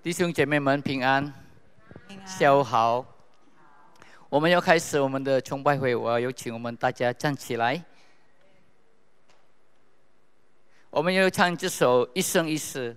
弟兄姐妹们平安，下午好。我们要开始我们的崇拜会，我要有请我们大家站起来。我们要唱这首《一生一世》。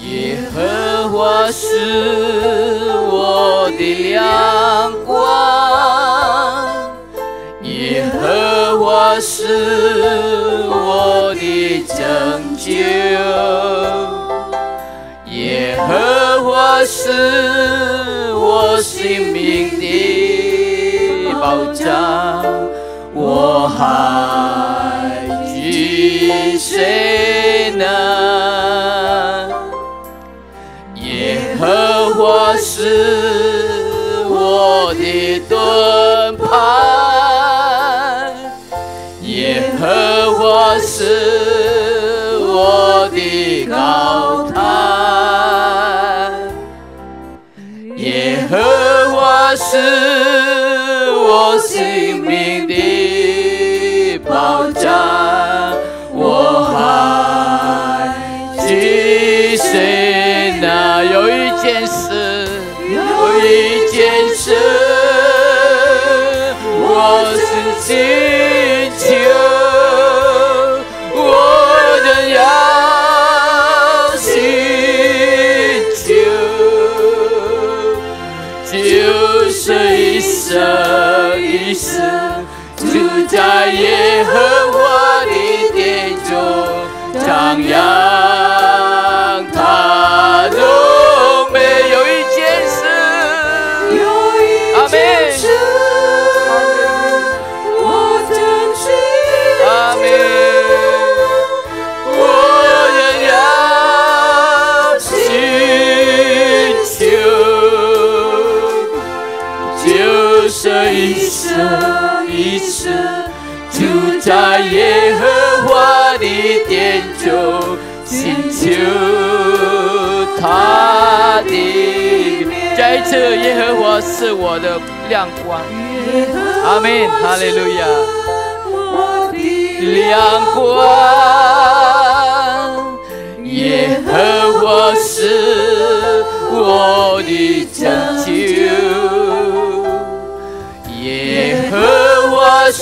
耶和华是我的亮光，耶和华是我的拯救，耶和华是我性命的保障，我还惧谁呢？耶和华是我的盾牌，耶和华是我的高台，耶和华是我性命的保障，我还惧谁呢？有一件事，我是祈求，我仍要寻求，就是一生一世住在耶和华的殿中，张扬他荣美。有一件事，阿们，我争取，阿们，我仍要寻求，就是一生一世住在耶和华的殿中，寻求他的面。再一次，耶和华是我的亮光，阿们，哈利路亚。亮光，耶和华是我的拯救，耶和华是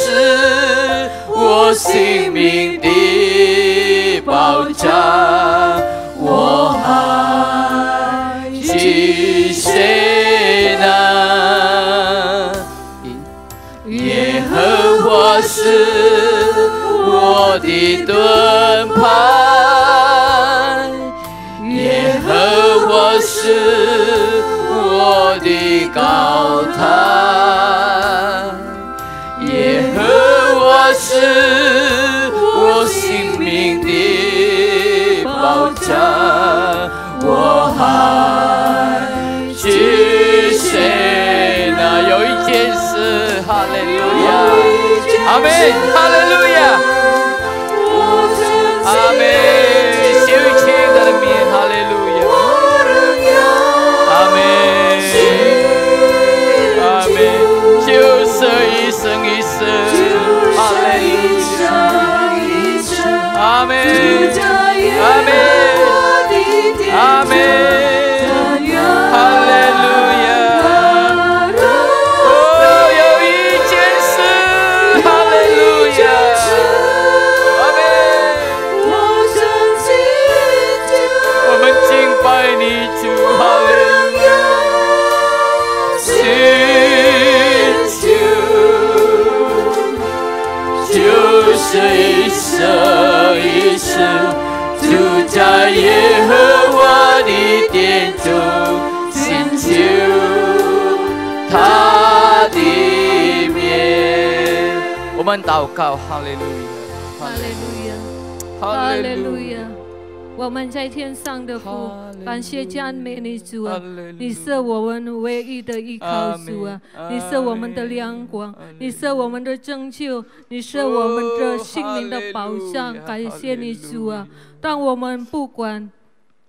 我性命的保障，我还惧谁呢？耶和华是我的盾牌，耶和华是我的高台，耶和华是我性命的保障，我还惧谁呢？有一件事，哈利路亚，阿们，哈利路亚，阿们，修情的面，哈利路亚，阿们，阿们，就是一生一世，哈利路亚，阿们，阿们，阿们，哈利路亚。哦，有一件事，哈利路亚，阿们，我们敬拜你主，哈利路亚，寻求，就是一生一世住在耶和华的殿中，寻求他的面。我们祷告，哈利路亚，哈利路亚，哈利路亚。我们在天上的父，感谢赞美你主啊！你是我们唯一的依靠主啊！你是我们的亮光，你是我们的拯救，你是我们的性命的保障。感谢你主啊！当我们不管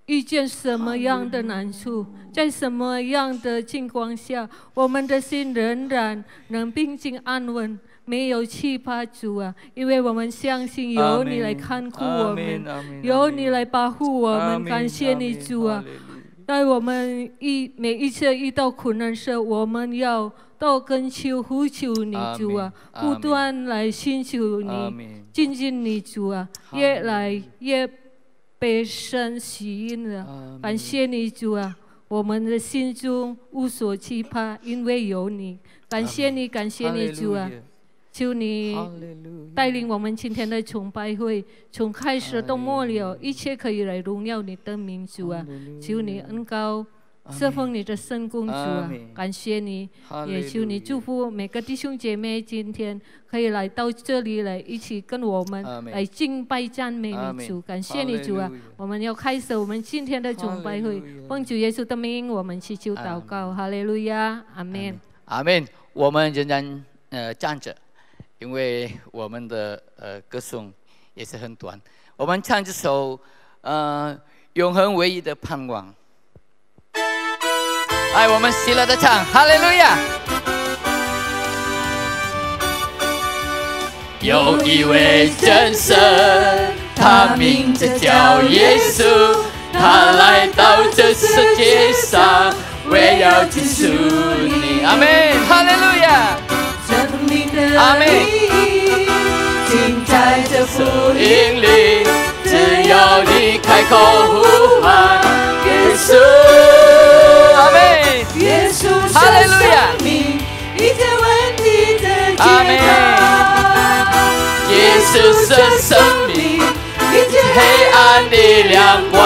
遇见什么样的难处，在什么样的境况下，我们的心仍然能平静安稳，没有惧怕主啊！因为我们相信有你来看顾我们，有你来保护我们。感谢你主啊！在我们每一次遇到困难时，我们要到跟求呼求你主啊，不断来寻求你，亲近你主啊，越来越被神吸引了。感谢你主啊！我们的心中无所惧怕，因为有你。感谢你，感谢你主啊！求你带领我们今天的崇拜会，从开始到末了，一切可以来荣耀你的名主啊！求你恩膏侍奉你的圣公主啊！感谢你，也求你祝福每个弟兄姐妹，今天可以来到这里来一起跟我们来敬拜赞美你主。感谢你主啊！我们要开始我们今天的崇拜会，奉主耶稣的名，我们祈求祷告，哈利路亚，阿门，阿门。我们仍然站着。因为我们的歌颂也是很短，我们唱这首永恒唯一的盼望。哎，我们喜乐的唱，哈利路亚！有一位真神，他名字叫耶稣，他来到这世界上，为要救赎你。阿门，哈利路亚！阿门。尽在这福音里，只要你开口呼喊耶稣，阿门。耶稣是生命，一切问题的解答。耶稣是生命，一切黑暗的亮光，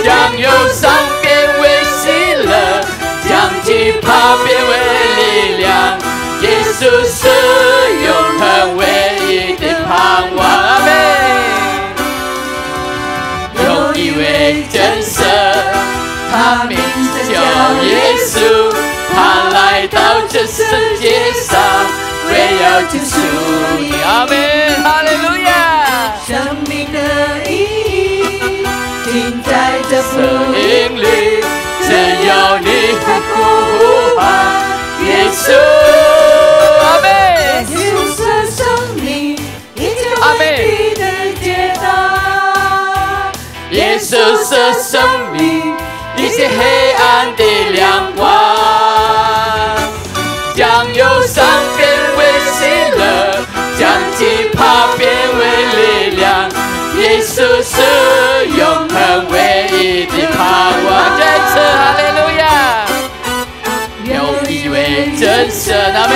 将忧伤变为喜乐，将惧怕变为力量。耶稣是永恒唯一的盼望，阿门。有一位真神，他名字叫耶稣，他来到这世界上，为要救赎你，阿门，哈利路亚。生命的意义尽在这福音里，只要你呼喊耶稣。耶稣是生命，一切问题的解答。耶稣是生命，一切黑暗的亮光，将忧伤变为喜乐，将惧怕变为力量。耶稣是永恒唯一的盼望。再次哈利路亚！有一位真神，阿门。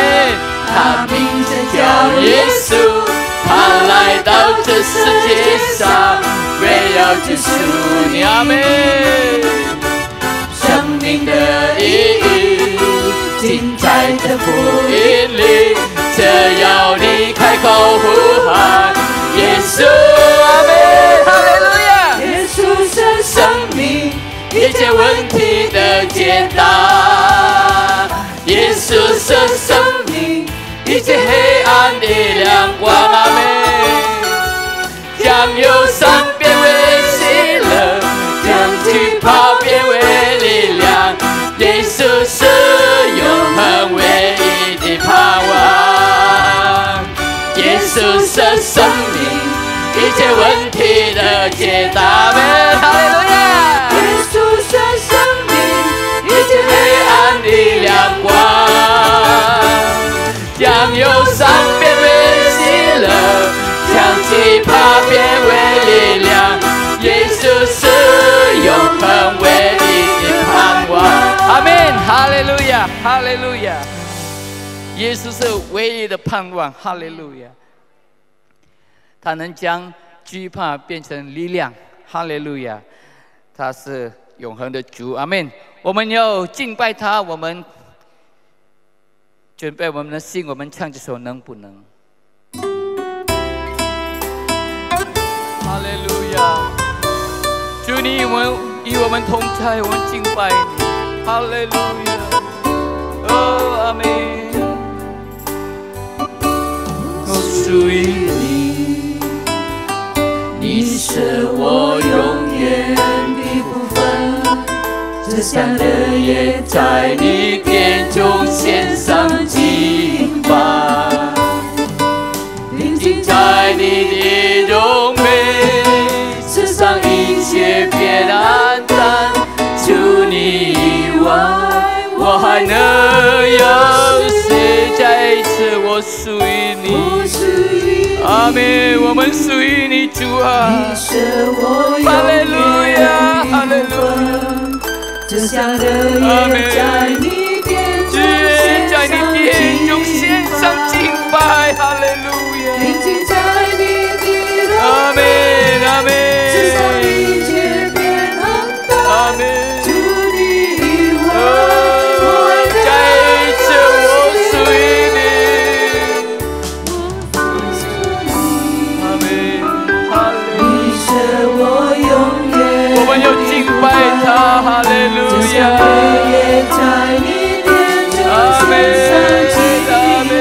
他名字叫耶稣，他来到这世界上，为要救赎你，阿门。生命的意义尽在这福音里，只要你开口呼喊耶稣，阿门，哈利路亚。耶稣是生命，一切问题的解答。耶稣是生命，一切黑暗的亮光，阿门。将忧伤变为喜乐，将惧怕变为力量。耶稣是永恒唯一的盼望。耶稣是生命，一切问题的解答，阿门，哈利路亚。耶稣是生命，一切黑暗的亮光，将忧伤变为喜乐，将惧怕变为力量。耶稣是永恒唯一的盼望，阿门，哈利路亚，哈利路亚。耶稣是唯一的盼望，哈利路亚。他能将惧怕变成力量，哈利路亚。他是永恒的主，阿门。我们要敬拜他，我们准备我们的心，我们唱这首能不能。哈利路亚，主你与我们同在，我们敬拜你，哈利路亚，哦，阿门。我属于你，你你是我永远的福分，这香的也在你殿中献上敬拜，定睛在你的荣美，世上一切变暗淡，除你以外，我还能有谁？再一次，我属于你。阿们，我们属于你，主啊！哈利路亚，哈利路亚！这香的也在你殿中献上敬拜，哈利路亚！定睛在你的荣美，阿们，阿们！世上一切变暗淡，阿们！除你以外，再一次，我属于你。我们要敬拜他，哈利路亚！阿门，阿门。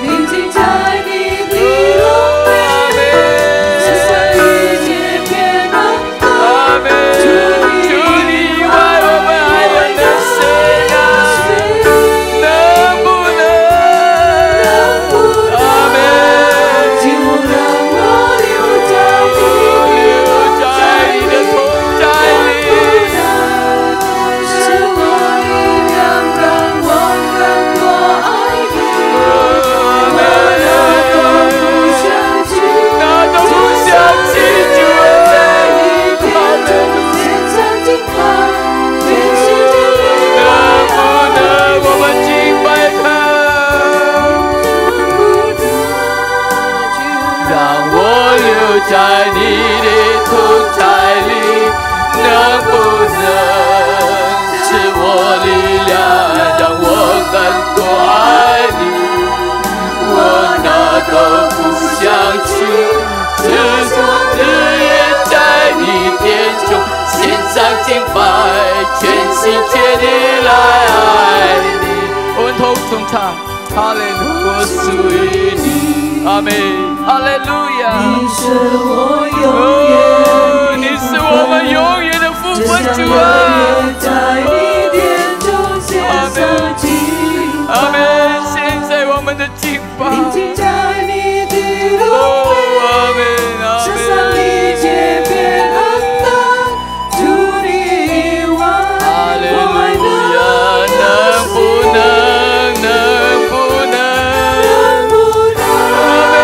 定睛在你的荣美，世上一切变暗淡，阿门。除你以外，我们还有谁啊？能不能？阿门。就让我留在你的同在里，是我力量，让我更多爱你。那都不想记住在你的天上敬拜，全世界能不能我们敬拜他？让我留在你的同在里，能不能是我力量，让我更多爱你？我哪都不想去，只做日夜在你殿中献上敬拜，全心全意来爱你。我们同声唱，哈利路亚，我属于你，阿门，哈利路亚。你是我永远，你是我们永远的福分主啊！在你殿中献上敬拜，阿门。现在我们的敬拜，定睛在你的荣美，阿门，世上一切变暗淡，除你以外，哈利路亚，能不能，能不能，能不能，阿门。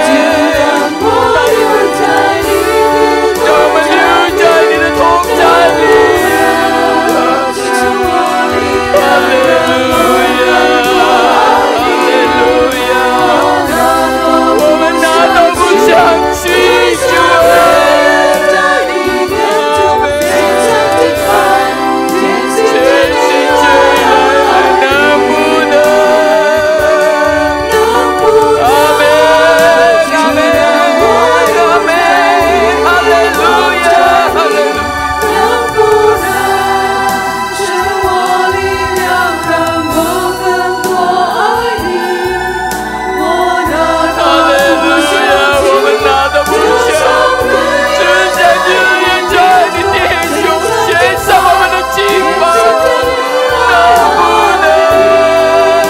就让我留在你的，让我们留在你的同在里，是我力量，哈利路亚，哈利路亚。我们哪都不想去，主啊！在你殿中献上敬拜，全心全意，能不能？阿门，阿门，阿门，哈利路亚，哈利路亚。能不能是我力量，让我更多爱你？我哪都不想去，我们哪都不想，只想日夜在你殿中献上我们的敬拜，能不能？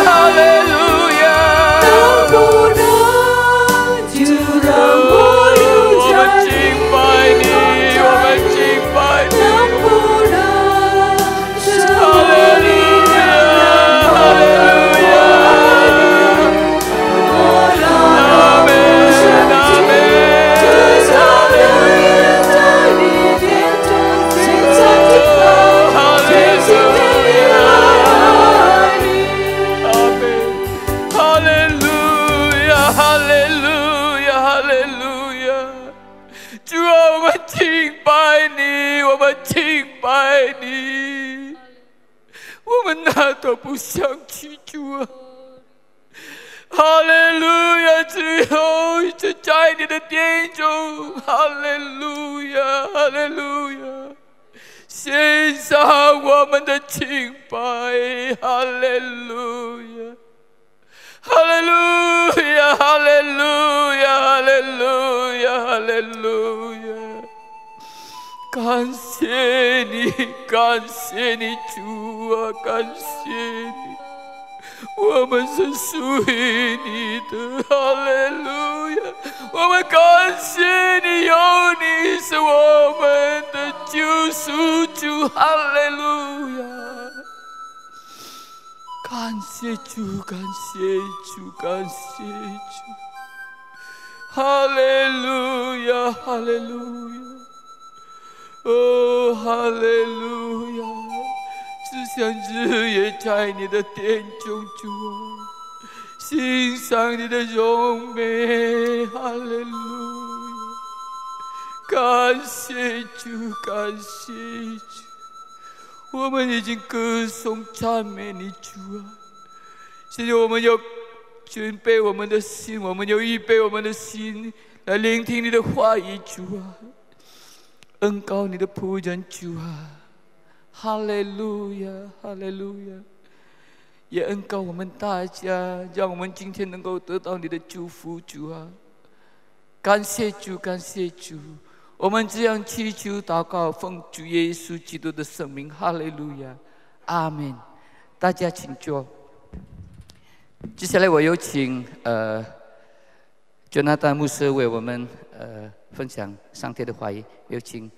哈利路亚，能不能就让我留在你的，我们敬拜你，能不能是我力量，哈利路亚，我哪都不想去，只想日夜在你殿中献上敬拜，全心全意爱你。阿门，哈利路亚，哈利路亚，哈利路亚。主啊，我们敬拜你，我们敬拜你，我们哪都不想去，主啊！哈利路亚，只有一直在你的殿中，哈利路亚，哈利路亚，献上我们的敬拜，哈利路亚。Haleluya, haleluya, haleluya, haleluya. 感谢你，感谢你，主啊，感谢你，我们是属于你的，哈利路亚！我们感谢你，有你是我们的救赎主，哈利路亚！感谢主，感谢主，感谢主，哈利路亚，哈利路亚！ 哦，哈利路亚！只想日夜在你的殿中，主啊，欣赏你的荣美，哈利路亚！感谢主，感谢主，我们已经歌颂赞美你，主啊！现在我们要准备我们的心，我们要预备我们的心来聆听你的话语，主啊！ 恩膏你的仆人主啊，哈利路亚，哈利路亚！也恩膏我们大家，让我们今天能够得到你的祝福，主啊！感谢主，感谢主！我们这样祈求祷告，奉主耶稣基督的圣名，哈利路亚，阿门！大家请坐。接下来我有请Jonathan牧师为我们分享上帝的话语，有请。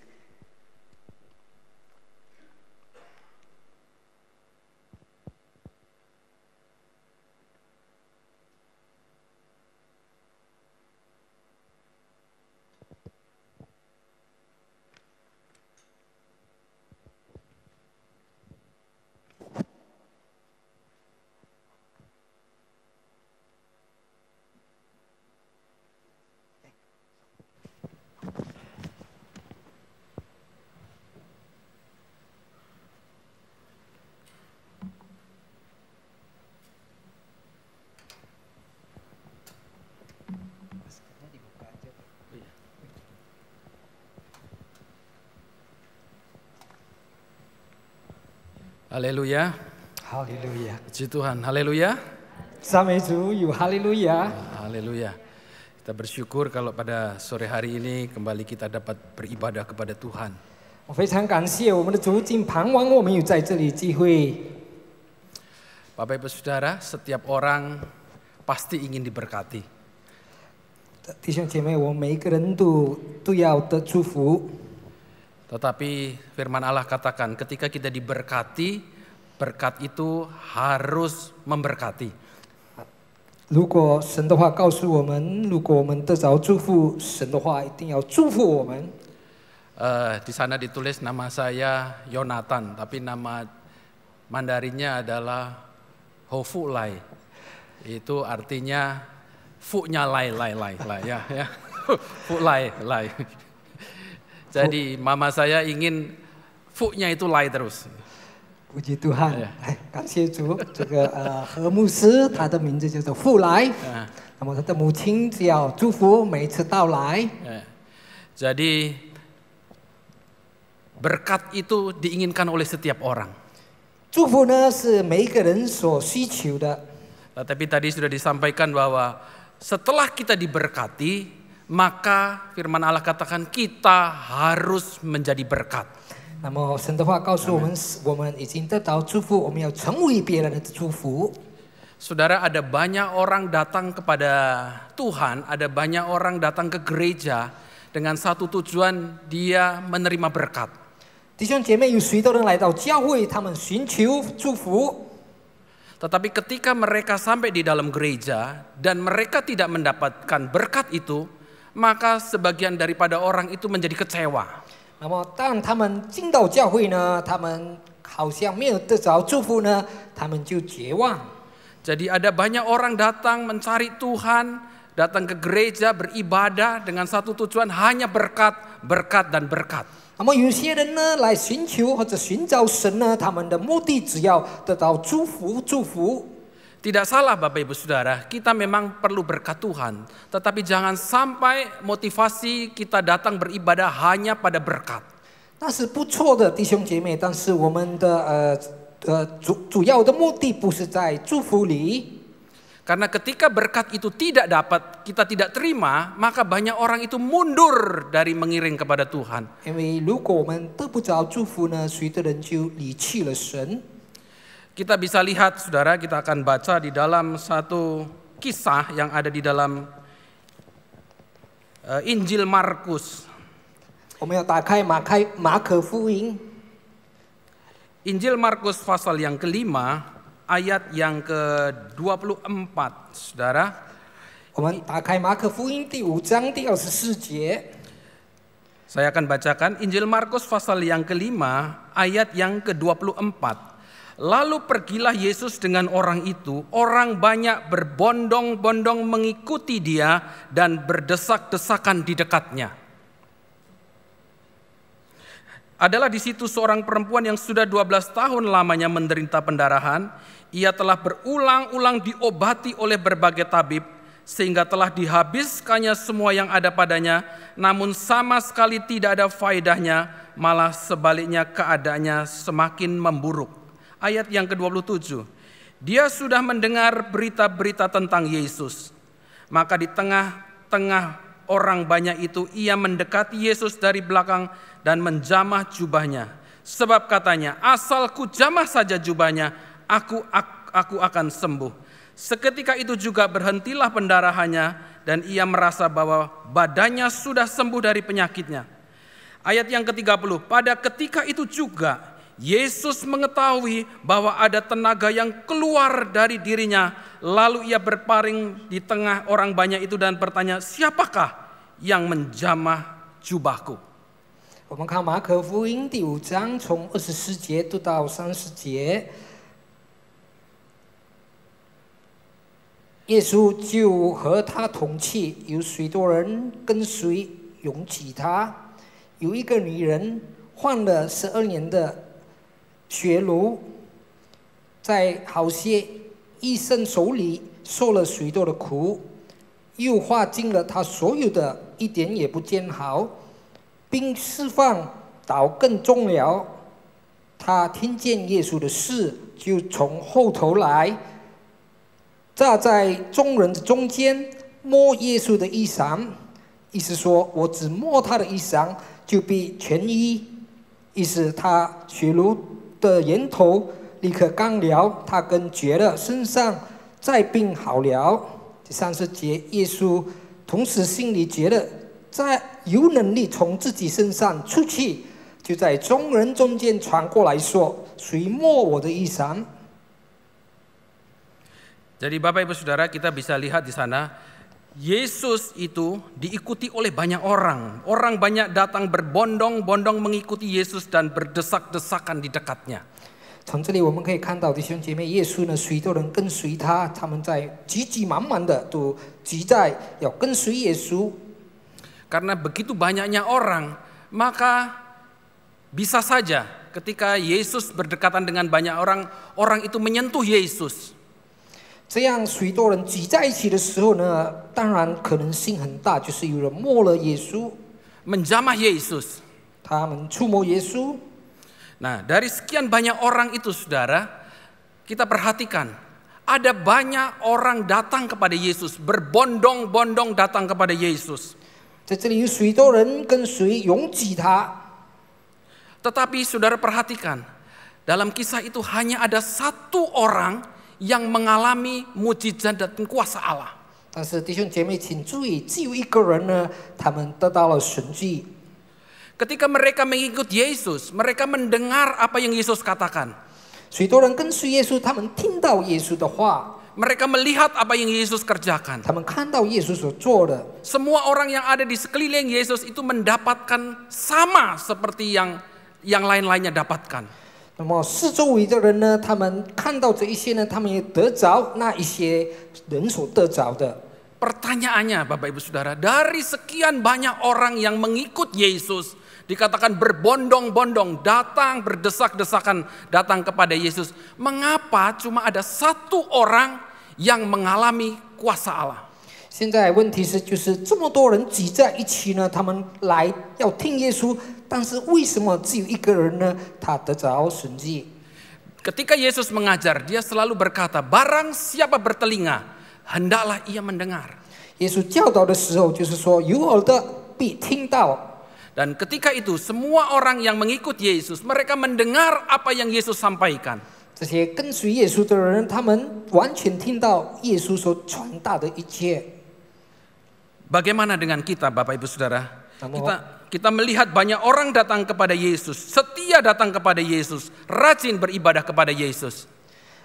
Haleluya. Haleluya. Puji Tuhan. Haleluya. Haleluya. Haleluya. Kita bersyukur kalau pada sore hari ini kembali kita dapat beribadah kepada Tuhan. 我非常感谢我们的主，今盼望我们有在这里聚会。 Bapak Ibu Saudara, setiap orang pasti ingin diberkati. 弟兄姐妹，我们每一个人都要得祝福。 Tetapi firman Allah katakan ketika kita diberkati, berkat itu harus memberkati. 如果神的话告诉我们，如果我们得着祝福，神的话一定要祝福我们。 Di sana ditulis nama saya Yonatan, tapi nama Mandarinnya adalah Hofulai. Itu artinya fu-nya lai ya. Fulai. Jadi mama saya ingin fu-nya itu lai terus. Puji Tuhan， 感谢主。这个何牧师，他的名字叫做富来，那么他的母亲只要祝福每一次到来。Jadi berkat itu diinginkan oleh setiap orang. 祝福呢是每一个人所需求的。Tapi tadi sudah disampaikan bahwa setelah kita diberkati, maka firman Allah katakan kita harus menjadi berkat. 那么神的话告诉我们，我们已经得到祝福，我们要成为别人的祝福。 Saudara, ada banyak orang datang kepada Tuhan, ada banyak orang datang ke gereja dengan satu tujuan dia menerima berkat. 弟兄姐妹，有许多人来到教会，他们寻求祝福。 Tetapi ketika mereka sampai di dalam gereja dan mereka tidak mendapatkan berkat itu, maka sebagian daripada orang itu menjadi kecewa. 那么当他们进到教会呢，他们好像没有得着祝福呢，他们就绝望。 Jadi ada banyak orang datang mencari Tuhan, datang ke gereja beribadah dengan satu tujuan hanya berkat, berkat dan berkat. 那么有些人呢来寻求或者寻找神呢，他们的目的只要得到祝福，祝福。 Tidak salah Bapak Ibu Saudara, kita memang perlu berkat Tuhan. Tetapi jangan sampai motivasi kita datang beribadah hanya pada berkat. 那是不错的，弟兄姐妹。但是我们的主要的目的不是在祝福里。Karena ketika berkat itu tidak dapat, kita tidak terima, maka banyak orang itu mundur dari mengiring kepada Tuhan. 因为如果我们得不着祝福呢，许多人就离弃了神。 Kita bisa lihat, saudara, kita akan baca di dalam satu kisah yang ada di dalam Injil Markus. 我们要打开马可福音， Injil Markus pasal yang kelima, ayat yang ke-24, saudara. 我们打开马可福音第5章第24节。 Saya akan bacakan Injil Markus pasal yang kelima, ayat yang ke-24. Lalu pergilah Yesus dengan orang itu, orang banyak berbondong-bondong mengikuti dia dan berdesak-desakan di dekatnya. Adalah di situ seorang perempuan yang sudah 12 tahun lamanya menderita pendarahan. Ia telah berulang-ulang diobati oleh berbagai tabib, sehingga telah dihabiskannya semua yang ada padanya, namun sama sekali tidak ada faedahnya, malah sebaliknya keadaannya semakin memburuk. Ayat yang ke-27, dia sudah mendengar berita-berita tentang Yesus. Maka di tengah-tengah orang banyak itu, ia mendekati Yesus dari belakang dan menjamah jubahnya. Sebab katanya, asal ku jamah saja jubahnya, aku akan sembuh. Seketika itu juga berhentilah pendarahannya dan ia merasa bahwa badannya sudah sembuh dari penyakitnya. Ayat yang ke-30, pada ketika itu juga Yesus mengetahui bahwa ada tenaga yang keluar dari dirinya. Lalu ia berpaling di tengah orang banyak itu dan bertanya, siapakah yang menjamah jubahku? 我们看马可福音第5章，从24节读到30节。 耶稣就和他同去，有许多人跟随拥挤他。有一个女人患了12年的血癆，在好些医生手里受了许多的苦，又花尽了他所有的，一点也不见好，并释放倒更重了。他听见耶稣的事，就从后头来，站在众人的中间，摸耶稣的衣裳，意思说我只摸他的衣裳，就必痊愈。意思他血癆的源头立刻干了，他更觉得身上再病好了。第30节，耶稣同时心里觉得在有能力从自己身上出去，就在众人中间传过来说：“谁摸我的衣裳？” Jadi Bapak Ibu Saudara, kita bisa lihat di sana, Yesus itu diikuti oleh banyak orang. Orang banyak datang berbondong-bondong mengikuti Yesus dan berdesak-desakan di dekatnya. 从这里我们可以看到弟兄姐妹，耶稣呢，许多人跟随他，他们在急急忙忙的都急在要跟随耶稣。 Karena begitu banyaknya orang, maka bisa saja ketika Yesus berdekatan dengan banyak orang, orang itu menyentuh Yesus. 这样许多人挤在一起的时候呢，当然可能性很大，就是有人摸了耶稣， Menjamah Yesus. 他们触摸耶稣。 Nah, dari sekian banyak orang itu, saudara, kita perhatikan, ada banyak orang datang kepada Yesus, berbondong-bondong datang kepada Yesus. 在这里有许多人跟随拥挤他， Tetapi saudara perhatikan, dalam kisah itu hanya ada satu orang yang mengalami mujizat dan kuasa Allah. 但是弟兄姐妹请注意，只有一个人呢，他们得到了神迹。 Ketika mereka mengikut Yesus, mereka mendengar apa yang Yesus katakan. 许多人跟随耶稣，他们听到耶稣的话， Mereka melihat apa yang Yesus kerjakan. 他们看到耶稣所做的。 Semua orang yang ada di sekeliling Yesus itu mendapatkan sama seperti yang lain-lainnya dapatkan. 那么四周围的人呢，他们看到这一些呢，他们也得着那一些人所得着的。 Pertanyaannya Bapak Ibu Saudara, dari sekian banyak orang yang mengikut Yesus, dikatakan berbondong-bondong datang, berdesak-desakan datang kepada Yesus. Mengapa cuma ada satu orang yang mengalami kuasa Allah? 现在问题是，就是这么多人挤在一起呢，他们来要听耶稣，但是为什么只有一个人呢？他得着神迹。 Ketika Yesus mengajar, dia selalu berkata, barang siapa bertelinga, hendaklah ia mendengar. 耶稣教导的时候，就是说有耳的必听到。 Dan ketika itu semua orang yang mengikut Yesus, mereka mendengar apa yang Yesus sampaikan. 这些跟随耶稣的人，他们完全听到耶稣所传达的一切。 Bagaimana dengan kita, Bapak Ibu Saudara? Namun, Kita melihat banyak orang datang kepada Yesus, setia datang kepada Yesus, rajin beribadah kepada Yesus.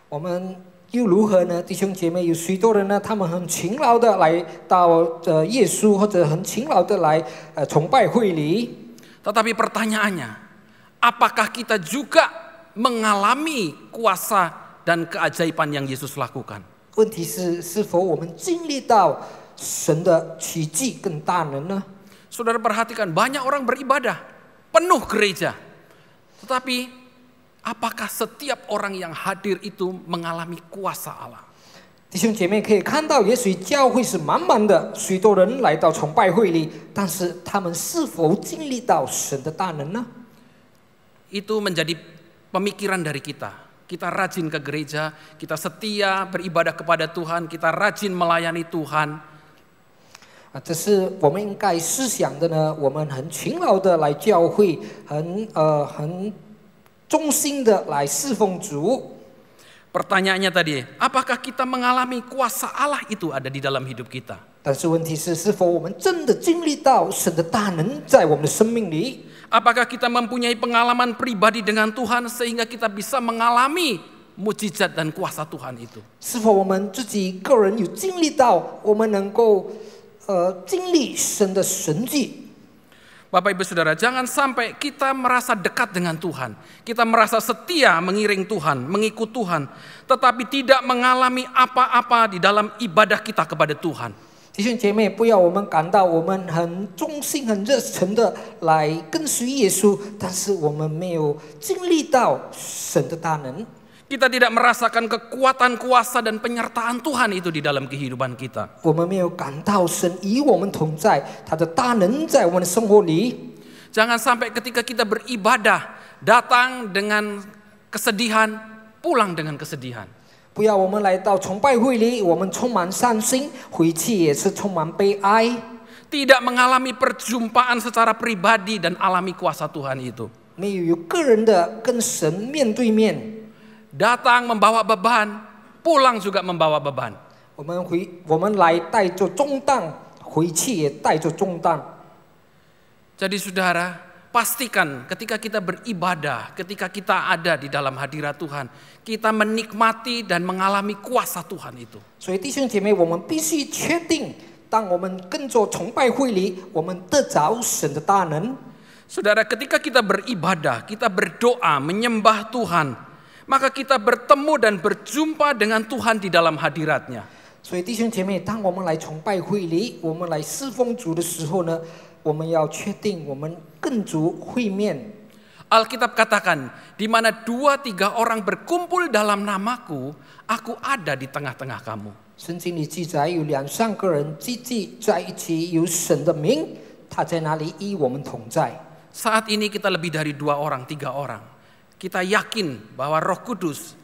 我们又如何呢？弟兄姐妹，有许多人呢，他们很勤劳的来到耶稣，或者很勤劳的来崇拜会里。 Tetapi pertanyaannya, apakah kita juga mengalami kuasa dan keajaiban yang Yesus lakukan? 问题是，是否我们经历到神的奇迹跟大能呢？ Saudara perhatikan, banyak orang beribadah, penuh gereja. Tetapi apakah setiap orang yang hadir itu mengalami kuasa Allah? 弟兄姐妹可以看到，也许教会是满满的，许多人来到崇拜会里，但是他们是否经历到神的大能呢？ Itu menjadi pemikiran dari kita. Kita rajin ke gereja, kita setia beribadah kepada Tuhan, kita rajin melayani Tuhan. 这是我们应该思想的呢。我们很勤劳的来教会，很忠心的来侍奉主。 Pertanyaannya tadi, apakah kita mengalami kuasa Allah itu ada di dalam hidup kita? 但是问题是，是否我们真的经历到神的大能在我们的生命里？ Apakah kita mempunyai pengalaman pribadi dengan Tuhan sehingga kita bisa mengalami mujizat dan kuasa Tuhan itu? 是否我们自己个人有经历到，我们能够经历神的神迹？ Bapak Ibu Saudara, jangan sampai kita merasa dekat dengan Tuhan. Kita merasa setia mengiring Tuhan, mengikut Tuhan, tetapi tidak mengalami apa-apa di dalam ibadah kita kepada Tuhan. 弟兄姐妹，不要我们感到我们很忠心、很热诚的来跟随耶稣，但是我们没有经历到神的大能。 Kita tidak merasakan kekuatan, kuasa, dan penyertaan Tuhan itu di dalam kehidupan kita. 我们没有感到神与我们同在，他的大能在我们的生活里。 Jangan sampai ketika kita beribadah, datang dengan kesedihan, pulang dengan kesedihan. 不要我们来到崇拜会里，我们充满善心，回去也是充满悲哀。 Tidak mengalami perjumpaan secara pribadi dan alami kuasa Tuhan itu. 没有个人的跟神面对面。 Datang membawa beban, pulang juga membawa beban. 我们来带着重担，回去也带着重担。 Jadi saudara, pastikan ketika kita beribadah, ketika kita ada di dalam hadirat Tuhan, kita menikmati dan mengalami kuasa Tuhan itu. 所以弟兄姐妹，我们必须确定，当我们跟着崇拜会里，我们得着神的大能。 Saudara, ketika kita beribadah, kita berdoa, menyembah Tuhan, maka kita bertemu dan berjumpa dengan Tuhan di dalam hadirat-Nya. 所以弟兄姐妹，当我们来崇拜会里，我们来侍奉主的时候呢，我们要确定我们跟主会面。 Alkitab katakan, di mana 2-3 orang berkumpul dalam namaku, aku ada di tengah-tengah kamu. 圣经里记载，有2-3个人聚集在一起，有神的名，他在那里与我们同在。 Saat ini kita lebih dari 2 orang, 3 orang. Kita yakin bahwa Roh Kudus,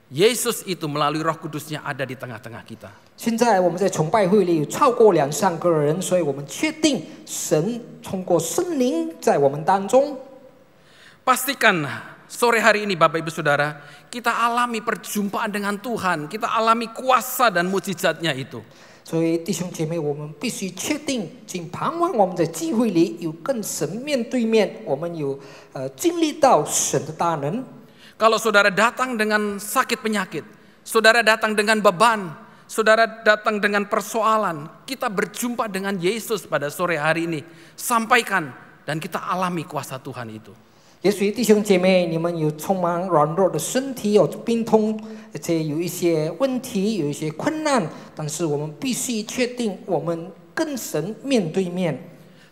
Yesus itu melalui Roh Kudusnya ada di tengah-tengah kita. 现在我们在崇拜会里有超过2-3个人，所以我们确定神通过圣灵在我们当中。 Pastikan sore hari ini Bapak Ibu Saudara, kita alami perjumpaan dengan Tuhan, kita alami kuasa dan mujizatnya itu. 所以弟兄姐妹，我们必须确定，仅盼望我们在聚会里有跟神面对面，我们有经历到神的大能。 Kalau saudara datang dengan sakit penyakit, saudara datang dengan beban, saudara datang dengan persoalan, kita berjumpa dengan Yesus pada sore hari ini, sampaikan dan kita alami kuasa Tuhan itu. 也许弟兄姐妹，你们有充满软弱的身体，有病痛，而且有一些问题，有一些困难，但是我们必须确定，我们跟神面对面。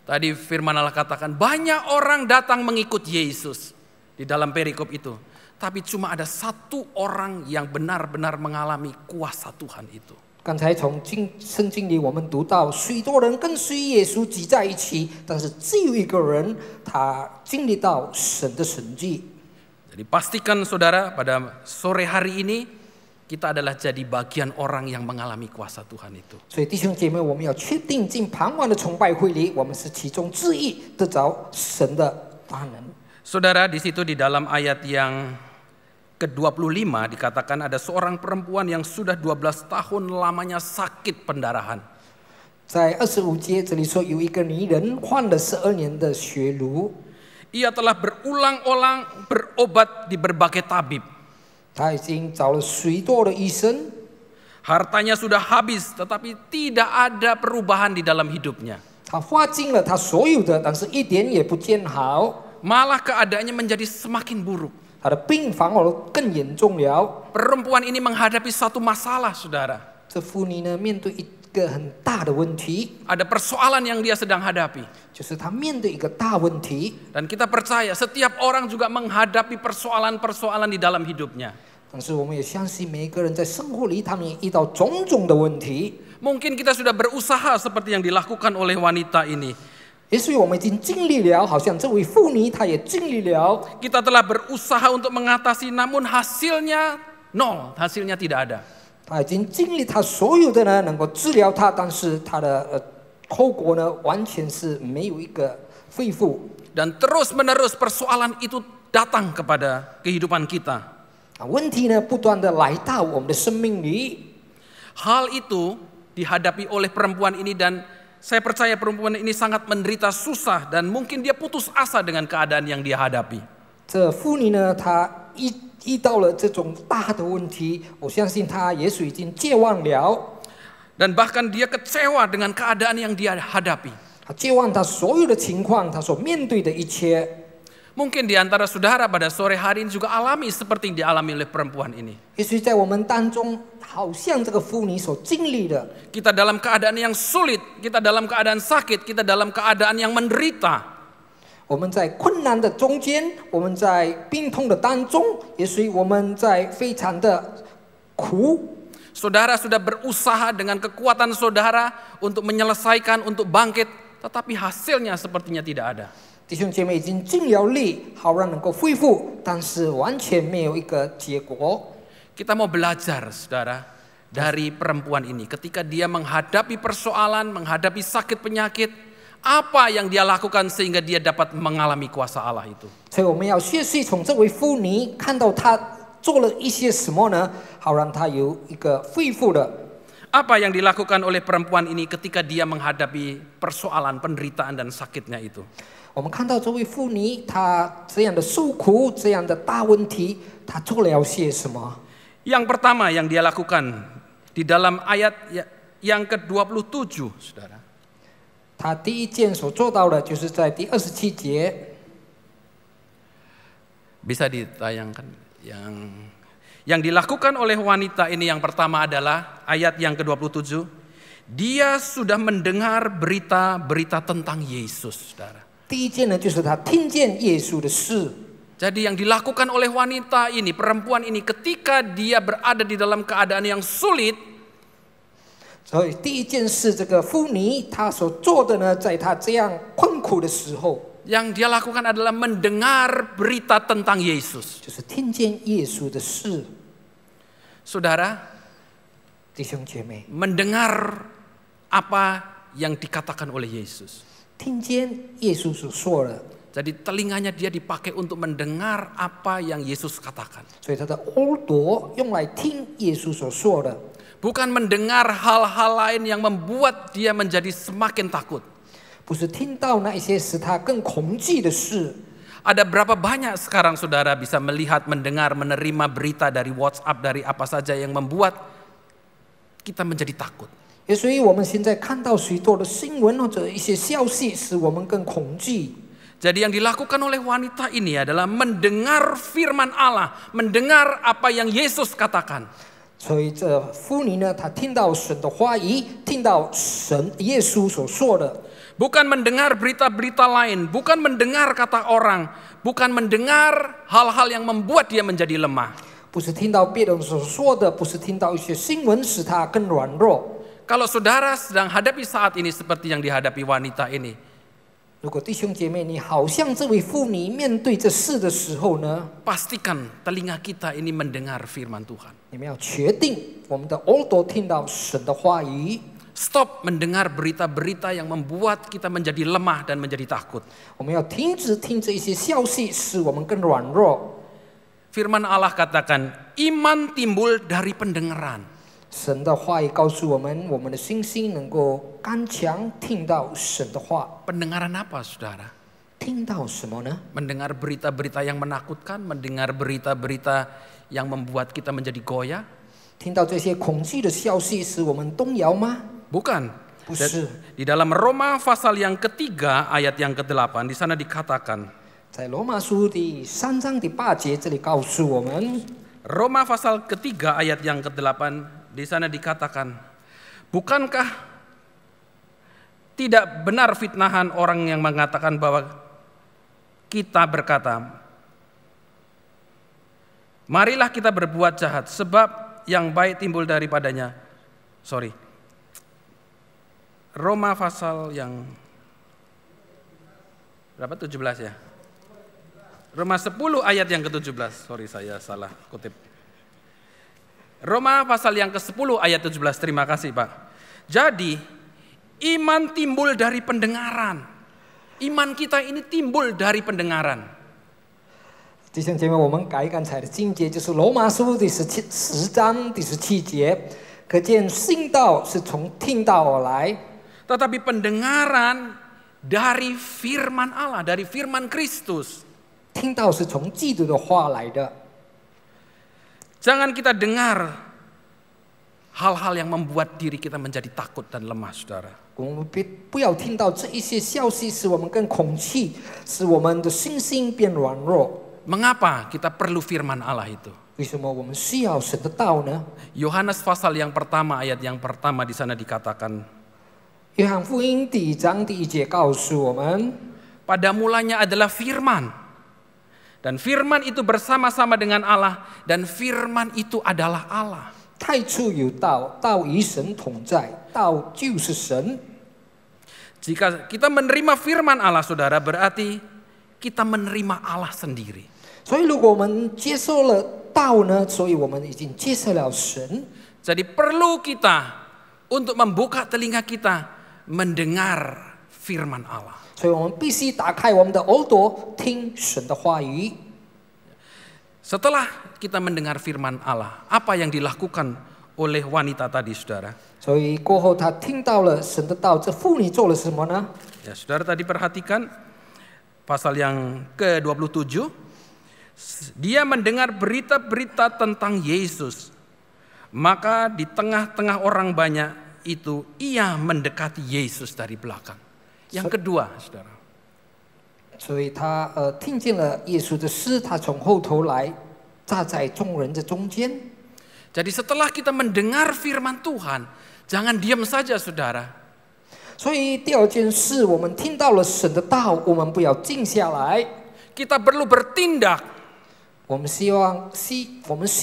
Tadi firman Allah katakan banyak orang datang mengikut Yesus di dalam perikop itu. Tapi cuma ada 1 orang yang benar-benar mengalami kuasa Tuhan itu. 刚才从圣经里我们读到，许多人跟随耶稣挤在一起，但是只有一个人，他经历到神的神迹。 Jadi pastikan saudara pada sore hari ini kita adalah jadi bagian orang yang mengalami kuasa Tuhan itu. 所以弟兄姐妹，我们要确定进傍晚的崇拜会里，我们是其中之一，得着神的大能。 Saudara, di situ di dalam ayat yang ke-25 dikatakan ada seorang perempuan yang sudah 12 tahun lamanya sakit pendarahan. 在25节这里说，有一个女人患了12年的血炉， Ia telah berulang-ulang berobat di berbagai tabib. 她已经找了许多的医生， Hartanya sudah habis, tetapi tidak ada perubahan di dalam hidupnya. 她花尽了她所有的，但是一点也不见好， Malah keadaannya menjadi semakin buruk. 她的病反而更严重了。 Perempuan ini menghadapi satu masalah, saudara. 这妇女呢，面对一个很大的问题， Ada persoalan yang dia sedang hadapi. 就是她面对一个大问题。 Dan kita percaya setiap orang juga menghadapi persoalan-persoalan di dalam hidupnya. 但是我们也相信，每一个人在生活里，他们也遇到种种的问题。 Mungkin kita sudah berusaha seperti yang dilakukan oleh wanita ini. 也许我们已经尽力了，好像这位妇女她也尽力了。 Kita telah berusaha untuk mengatasi, namun hasilnya nol, hasilnya tidak ada. 她已经尽力她所有的呢，能够治疗她，但是她的后果呢，完全是没有一个恢复。 Dan terus-menerus persoalan itu datang kepada kehidupan kita. 问题呢，不断的来到我们的生命里。 Hal itu dihadapi oleh perempuan ini dan saya percaya perempuan ini sangat menderita susah dan mungkin dia putus asa dengan keadaan yang dia hadapi. 这妇女呢，她遇到了这种大的问题，我相信她也许已经绝望了。 Dan bahkan dia kecewa dengan keadaan yang dia hadapi. 她绝望她所有的情况，她所面对的一切。 Mungkin di antara saudara pada sore hari ini juga alami seperti yang dialami oleh perempuan ini. 也许在我们当中，好像这个妇女所经历的， Kita dalam keadaan yang sulit, kita dalam keadaan sakit, kita dalam keadaan yang menderita. 我们在困难的中间，我们在病痛的当中，也许我们在非常的苦。 Saudara sudah berusaha dengan kekuatan saudara untuk menyelesaikan, untuk bangkit, tetapi hasilnya sepertinya tidak ada. 弟兄姐妹已经尽了力，好让能够恢复，但是完全没有一个结果。 Kita mau belajar, saudara, dari perempuan ini. Ketika dia menghadapi persoalan, menghadapi sakit penyakit, apa yang dia lakukan sehingga dia dapat mengalami kuasa Allah itu. 所以我们要学习从这位妇女看到她做了一些什么呢？好让她有一个恢复的。 Apa yang dilakukan oleh perempuan ini ketika dia menghadapi persoalan, penderitaan dan sakitnya itu? 我们看到这位妇女，她这样的受苦，这样的大问题，她做了些什么？ Yang pertama yang dia lakukan di dalam ayat yang ke-27, saudara. 她第一件所做到的，就是在第27节。 Bisa ditayangkan yang dilakukan oleh wanita ini yang pertama adalah ayat yang ke-27. Dia sudah mendengar berita-berita tentang Yesus, saudara. 第一件呢，就是她听见耶稣的事。 Jadi yang dilakukan oleh wanita ini, perempuan ini ketika dia berada di dalam keadaan yang sulit, 所以第一件事，这个妇女她所做的呢，在她这样困苦的时候， yang dia lakukan adalah mendengar berita tentang Yesus. 就是听见耶稣的事。 Saudara, 弟兄姐妹， mendengar apa yang dikatakan oleh Yesus. 听见耶稣所说的， Jadi telinganya dia dipakai untuk mendengar apa yang Yesus katakan. 所以他的耳朵用来听耶稣所说的， Bukan mendengar hal-hal lain yang membuat dia menjadi semakin takut. 不是听到那一些使他更恐惧的事。 Ada berapa banyak sekarang saudara bisa melihat, mendengar, menerima berita dari WhatsApp, dari apa saja yang membuat kita menjadi takut. 也所以我们现在看到许多的新闻或者一些消息，使我们更恐惧。 Jadi yang dilakukan oleh wanita ini adalah mendengar firman Allah, mendengar apa yang Yesus katakan. 所以这妇女呢，她听到神的话语，听到神耶稣所说的， Bukan mendengar berita-berita lain, bukan mendengar kata orang, bukan mendengar hal-hal yang membuat dia menjadi lemah. 不是听到别人所说的，不是听到一些新闻使她更软弱。 Kalau saudara sedang hadapi saat ini seperti yang dihadapi wanita ini, 如果弟兄姐妹，你好像这位妇女面对这事的时候呢， pastikan telinga kita ini mendengar firman Tuhan. 你们要确定我们的耳朵听到神的话语。 Stop mendengar berita-berita yang membuat kita menjadi lemah dan menjadi takut. 我们要停止听这些消息，使我们更软弱。 Firman Allah katakan, iman timbul dari pendengaran. 神的话语告诉我们，我们的信心能够刚强，听到神的话。 Pendengaran apa, saudara? 听到什么呢？ Mendengar berita-berita yang menakutkan, mendengar berita-berita yang membuat kita menjadi goyah? 听到这些恐惧的消息，使我们动摇吗？ Bukan. 不是。 Di dalam Roma pasal yang ketiga ayat yang ke-8 di sana dikatakan. 在罗马书第3章第8节，这里告诉我们， Roma pasal ketiga ayat yang ke-8 di sana dikatakan, bukankah tidak benar fitnahan orang yang mengatakan bahwa kita berkata, marilah kita berbuat jahat sebab yang baik timbul daripadanya. Roma pasal yang berapa? 17 ya? Roma 10 ayat yang ke-17. Saya salah kutip. Roma pasal yang ke-10 ayat 17. Terima kasih, Pak. Jadi, iman timbul dari pendengaran. Iman kita ini timbul dari pendengaran. 弟兄姐妹，我们改刚才的经节，就是罗马书第10章第17节，可见信道是从听道而来。 Tetapi pendengaran dari firman Allah, dari firman Kristus. 听道是从基督的话来的。 Jangan kita dengar hal-hal yang membuat diri kita menjadi takut dan lemah, saudara. 我们不要听到这一些消息，使我们更恐惧，使我们的信心变软弱。 Mengapa kita perlu firman Allah itu? 为什么我们需要神的道呢？ Yohanes pasal yang pertama ayat yang pertama di sana dikatakan. 约翰福音第1章第1节告诉我们， Pada mulanya adalah firman. Dan firman itu bersama-sama dengan Allah. Dan firman itu adalah Allah. 太初有道，道与神同在，道就是神。 Jika kita menerima firman Allah, saudara, berarti kita menerima Allah sendiri. 所以如果我们接受了道呢，所以我们已经接受了神。 Jadi perlu kita untuk membuka telinga kita mendengar firman Allah. 所以我们必须打开我们的耳朵，听神的话语。 Setelah kita mendengar firman Allah, apa yang dilakukan oleh wanita tadi, saudara? 所以过后他听到了神的道，这妇女做了什么呢？ Ya, saudara tadi perhatikan pasal yang ke-27. Dia mendengar berita-berita tentang Yesus. Maka di tengah-tengah orang banyak itu ia mendekati Yesus dari belakang. Yang kedua, saudara. 所以他听见了耶稣的事，他从后头来，站在众人的中间。 Jadi setelah kita mendengar firman Tuhan, jangan diam saja, saudara. 所以第二件事，我们听到了神的道，我们不要静下来， Kita perlu bertindak. 我们需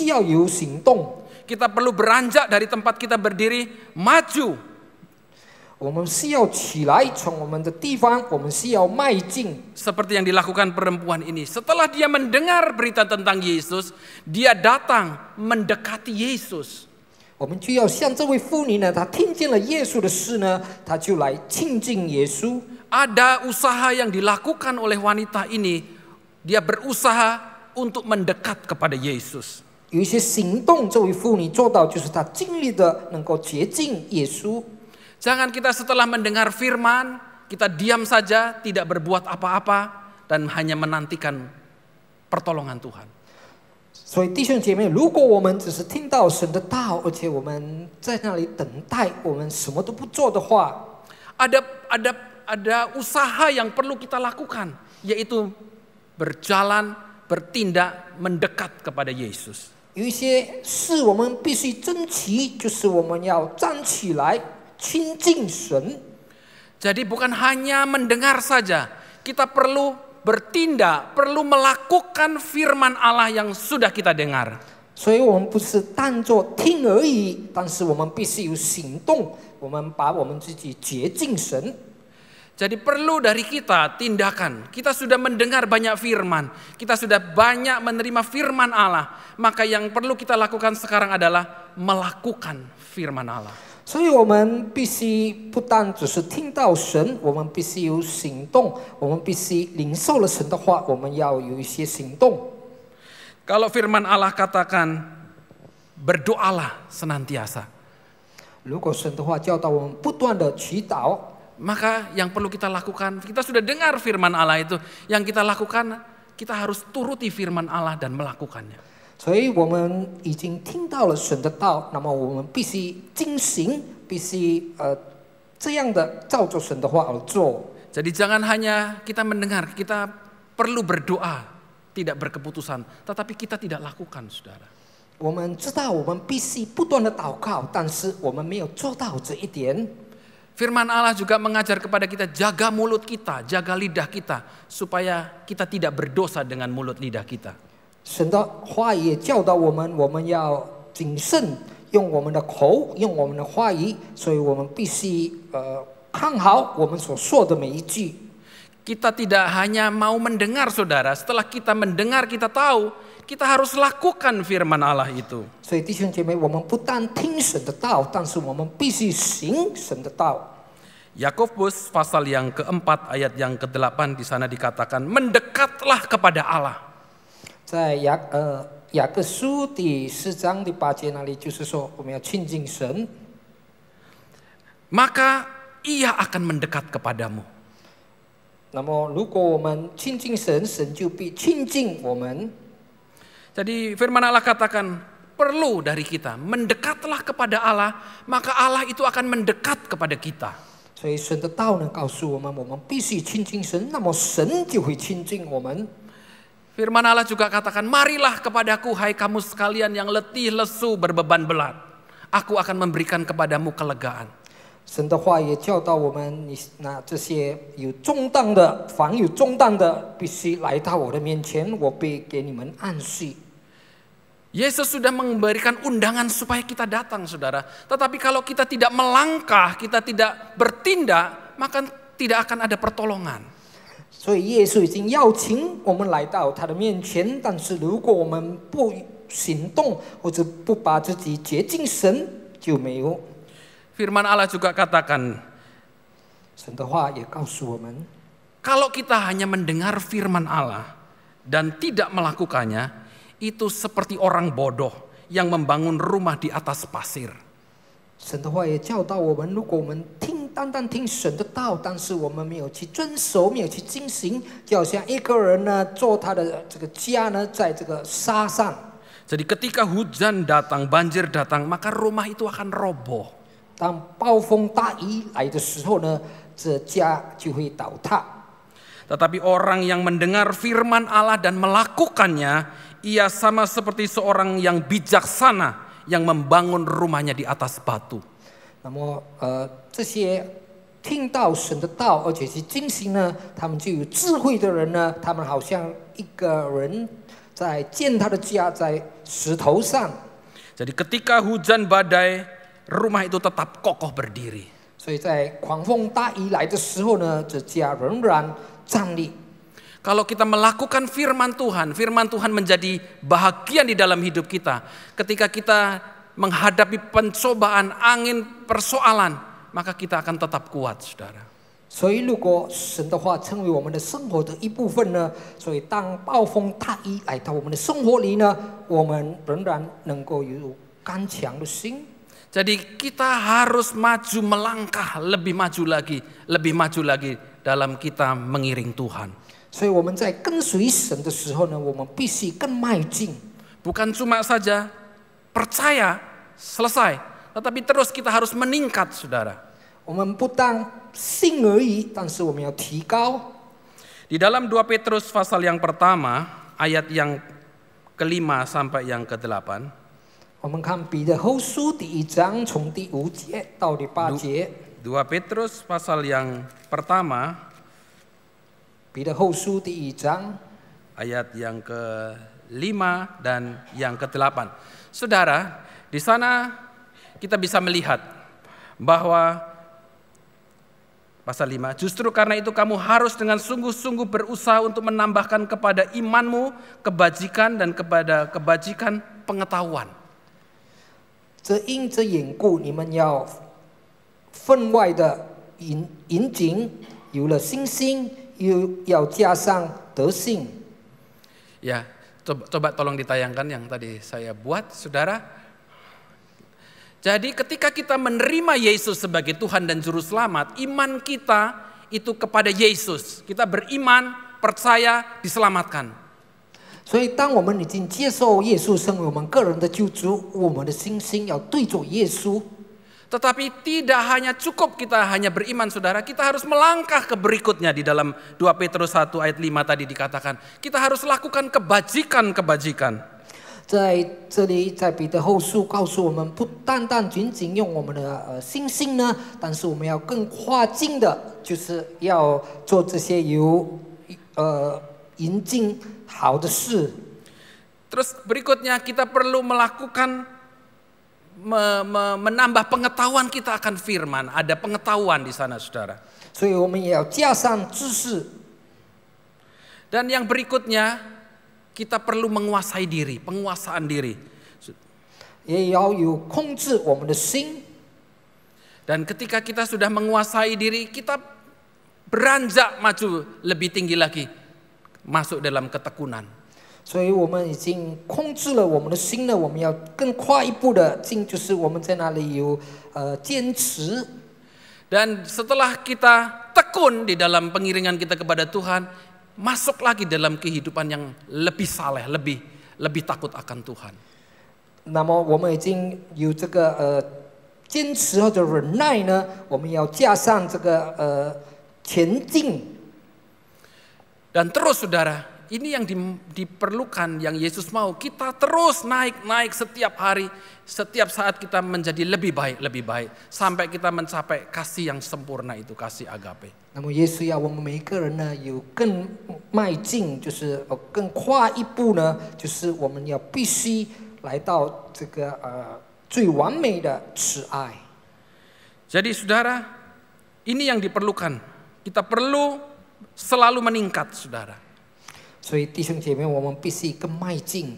要有行动， Kita perlu beranjak dari tempat kita berdiri, maju. 我们需要起来，从我们的地方，我们需要迈进。 Seperti yang dilakukan perempuan ini. Setelah dia mendengar berita tentang Yesus, dia datang mendekati Yesus. 我们就要像这位妇女呢，她听见了耶稣的事呢，她就来亲近耶稣。 Ada usaha yang dilakukan oleh wanita ini. Dia berusaha untuk mendekat kepada Yesus. 有一些行动，这位妇女做到，就是她尽力的能够接近耶稣。 Jangan kita setelah mendengar firman, kita diam saja, tidak berbuat apa-apa, dan hanya menantikan pertolongan Tuhan. 所以弟兄姐妹，如果我们只是听到神的道，而且我们在那里等待，我们什么都不做的话， Ada usaha yang perlu kita lakukan, yaitu berjalan, bertindak, mendekat kepada Yesus. 有一些事我们必须争取，就是我们要站起来亲近神。 Jadi bukan hanya mendengar saja, kita perlu bertindak, perlu melakukan firman Allah yang sudah kita dengar. 所以我们不是当作听而已，但是我们必须有行动，我们把我们自己接近神。Jadi perlu dari kita tindakan. Kita sudah mendengar banyak firman. Kita sudah banyak menerima firman Allah. Maka yang perlu kita lakukan sekarang adalah melakukan firman Allah. 所以我们必须不单只是听到神，我们必须有行动，我们必须领受了神的话，我们要有一些行动。 Kalau firman Allah katakan berdoalah senantiasa. 如果神的话教导我们不断的祈祷， Maka yang perlu kita lakukan, kita sudah dengar firman Allah itu. Yang kita lakukan, kita harus turuti firman Allah dan melakukannya. 所以我们已经听到了神的道，那么我们必须进行，必须这样的照着神的话而做。 Jadi jangan hanya kita mendengar, kita perlu berdoa, tidak berkeputusan. Tetapi kita tidak lakukan, saudara. 我们知道我们必须不断的祷告，但是我们没有做到这一点。 Firman Allah juga mengajar kepada kita jaga mulut kita, jaga lidah kita. Supaya kita tidak berdosa dengan mulut lidah kita. 神的话也教导我们，我们要谨慎用我们的口，用我们的话语，所以我们必须看好我们所说的每一句。 Kita tidak hanya mau mendengar, saudara. Setelah kita mendengar, kita tahu. Kita harus lakukan firman Allah itu. 所以弟兄姐妹，我们不但听神的道，但是我们必须行神的道。 Yakobus pasal yang keempat ayat yang ke-8 di sana dikatakan mendekatlah kepada Allah. 在雅各书第4章第8节那里就是说，我们要亲近神， Maka ia akan mendekat kepadamu. 那么如果我们亲近神，神就必亲近我们。 Jadi firman Allah katakan perlu dari kita mendekatlah kepada Allah, maka Allah itu akan mendekat kepada kita. 所以神的道呢告诉我们，我们必须亲近神，那么神就会亲近我们。 Firman Allah juga katakan, marilah kepadaku hai kamu sekalian yang letih lesu berbeban berat. Aku akan memberikan kepadamu kelegaan. 神的话也教导我们，那这些有重担的，凡有重担的，必须来到我的面前，我必给你们安息。 Yesus sudah memberikan undangan supaya kita datang, saudara. Tetapi kalau kita tidak melangkah, kita tidak bertindak, maka tidak akan ada pertolongan. 所以耶稣已经邀请我们来到他的面前，但是如果我们不行动或者不把自己接近神，就没有。 Firman Allah juga katakan, 神的话也告诉我们， kalau kita hanya mendengar firman Allah dan tidak melakukannya, itu seperti orang bodoh yang membangun rumah di atas pasir. 神的话也教导我们，如果我们单单听神的道，但是我们没有去遵守，没有去进行，就好像一个人呢做他的这个家呢，在这个沙上。 Jadi ketika hujan datang, banjir datang, maka rumah itu akan roboh. 当暴风大雨来的时候呢，这家就会倒塌。 Tetapi orang yang mendengar firman Allah dan melakukannya, ia sama seperti seorang yang bijaksana yang membangun rumahnya di atas batu. 那么这些听到神的道，而且去进行呢，他们就有智慧的人呢，他们好像一个人在建他的家在石头上。 Jadi ketika hujan badai, rumah itu tetap kokoh berdiri. 所以在狂风大雨来的时候呢，这家仍然站立。 Kalau kita melakukan firman Tuhan menjadi bahagian di dalam hidup kita. Ketika kita menghadapi pencobaan, angin, persoalan, maka kita akan tetap kuat, saudara. 所以，如果神的话成为我们的生活的一部分呢，所以当暴风大雨来到我们的生活里呢，我们仍然能够有刚强的心。 Jadi kita harus maju melangkah, lebih maju lagi dalam kita mengiring Tuhan. 所以我们在跟随神的时候呢，我们必须更迈进。 Bukan cuma saja percaya selesai, tetapi terus kita harus meningkat, saudara. 我们不但信而已，但是我们要提高。 Di dalam 2 Petrus pasal yang pertama, ayat yang ke-5 sampai yang ke-8. 我们看彼得后书第1章从第5节到第8节。 2 Petrus pasal yang pertama, 彼得后书第1章 ayat yang ke-5 dan yang ke-8. Saudara, di sana kita bisa melihat bahwa Pasal 5, justru karena itu kamu harus dengan sungguh-sungguh berusaha untuk menambahkan kepada imanmu kebajikan dan kepada kebajikan pengetahuan. 这因这缘故，你们要分外的严谨，有了信心，又要加上德性。 Ya, coba tolong ditayangkan yang tadi saya buat, saudara. Jadi ketika kita menerima Yesus sebagai Tuhan dan Juru Selamat, iman kita itu kepada Yesus. Kita beriman, percaya, diselamatkan. 所以，当我们已经接受耶稣成为我们个人的救主，我们的信心要对着耶稣。 Tetapi tidak hanya cukup kita hanya beriman, saudara. Kita harus melangkah ke berikutnya di dalam 2 Petrus 1 ayat 5 tadi dikatakan. Kita harus lakukan kebajikan-kebajikan. 在这里，在彼得后书告诉我们，不单单仅仅用我们的信心呢，但是我们要更跨境的，就是要做这些有严谨好的事。 Terus berikutnya kita perlu melakukan menambah pengetahuan kita akan firman. Ada pengetahuan di sana, saudara. 所以我们也要加上知识。 Dan yang berikutnya kita perlu menguasai diri, penguasaan diri. 也要有控制我们的心。 Dan ketika kita sudah menguasai diri, kita beranjak maju lebih tinggi lagi, masuk dalam ketekunan. 所以我们已经控制了我们的心呢，我们要更快一步的进，就是我们在那里有坚持。 Dan setelah kita tekun di dalam pengiringan kita kepada Tuhan, masuk lagi dalam kehidupan yang lebih saleh, lebih takut akan Tuhan. 那么我们已经有这个坚持或者忍耐呢，我们要加上这个前进。 Dan terus, saudara, ini yang diperlukan, yang Yesus mau. Kita terus naik setiap hari, setiap saat kita menjadi lebih baik, sampai kita mencapai kasih yang sempurna itu, kasih agape. 那么耶稣要我们每一个人呢，有更迈进，就是更跨一步呢，就是我们要必须来到这个最完美的慈爱。 Jadi saudara, ini yang diperlukan. Kita perlu selalu meningkat, saudara. 所以弟兄姐妹，我们必须更迈进。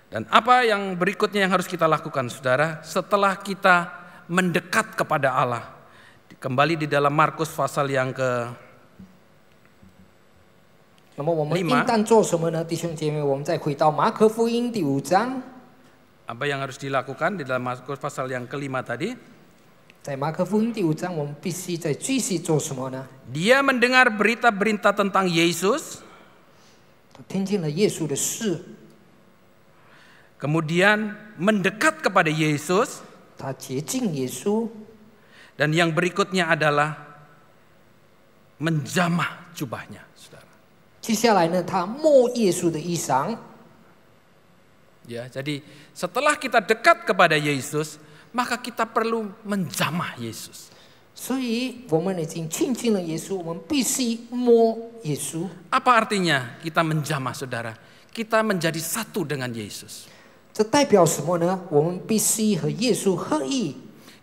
Dan apa yang berikutnya yang harus kita lakukan, saudara? Setelah kita mendekat kepada Allah. Kembali di dalam Markus pasal yang ke 那么我们应当做什么呢？弟兄姐妹，我们再回到马可福音第5章。 Apa yang harus dilakukan di dalam Markus pasal yang kelima tadi? 在马可福音第5章，我们必须再继续做什么呢？ Dia mendengar berita-berita tentang Yesus, 听见了耶稣的事， kemudian mendekat kepada Yesus, 他接近耶稣， dan yang berikutnya adalah menjamah jubahnya, saudara. 接下来呢，他摸耶稣的衣裳。 Ya, jadi setelah kita dekat kepada Yesus, maka kita perlu menjamah Yesus. 所以我们已经亲近了耶稣，我们必须摸耶稣。 Apa artinya kita menjamah, saudara? Kita menjadi satu dengan Yesus. 这代表什么呢？我们必须和耶稣合一，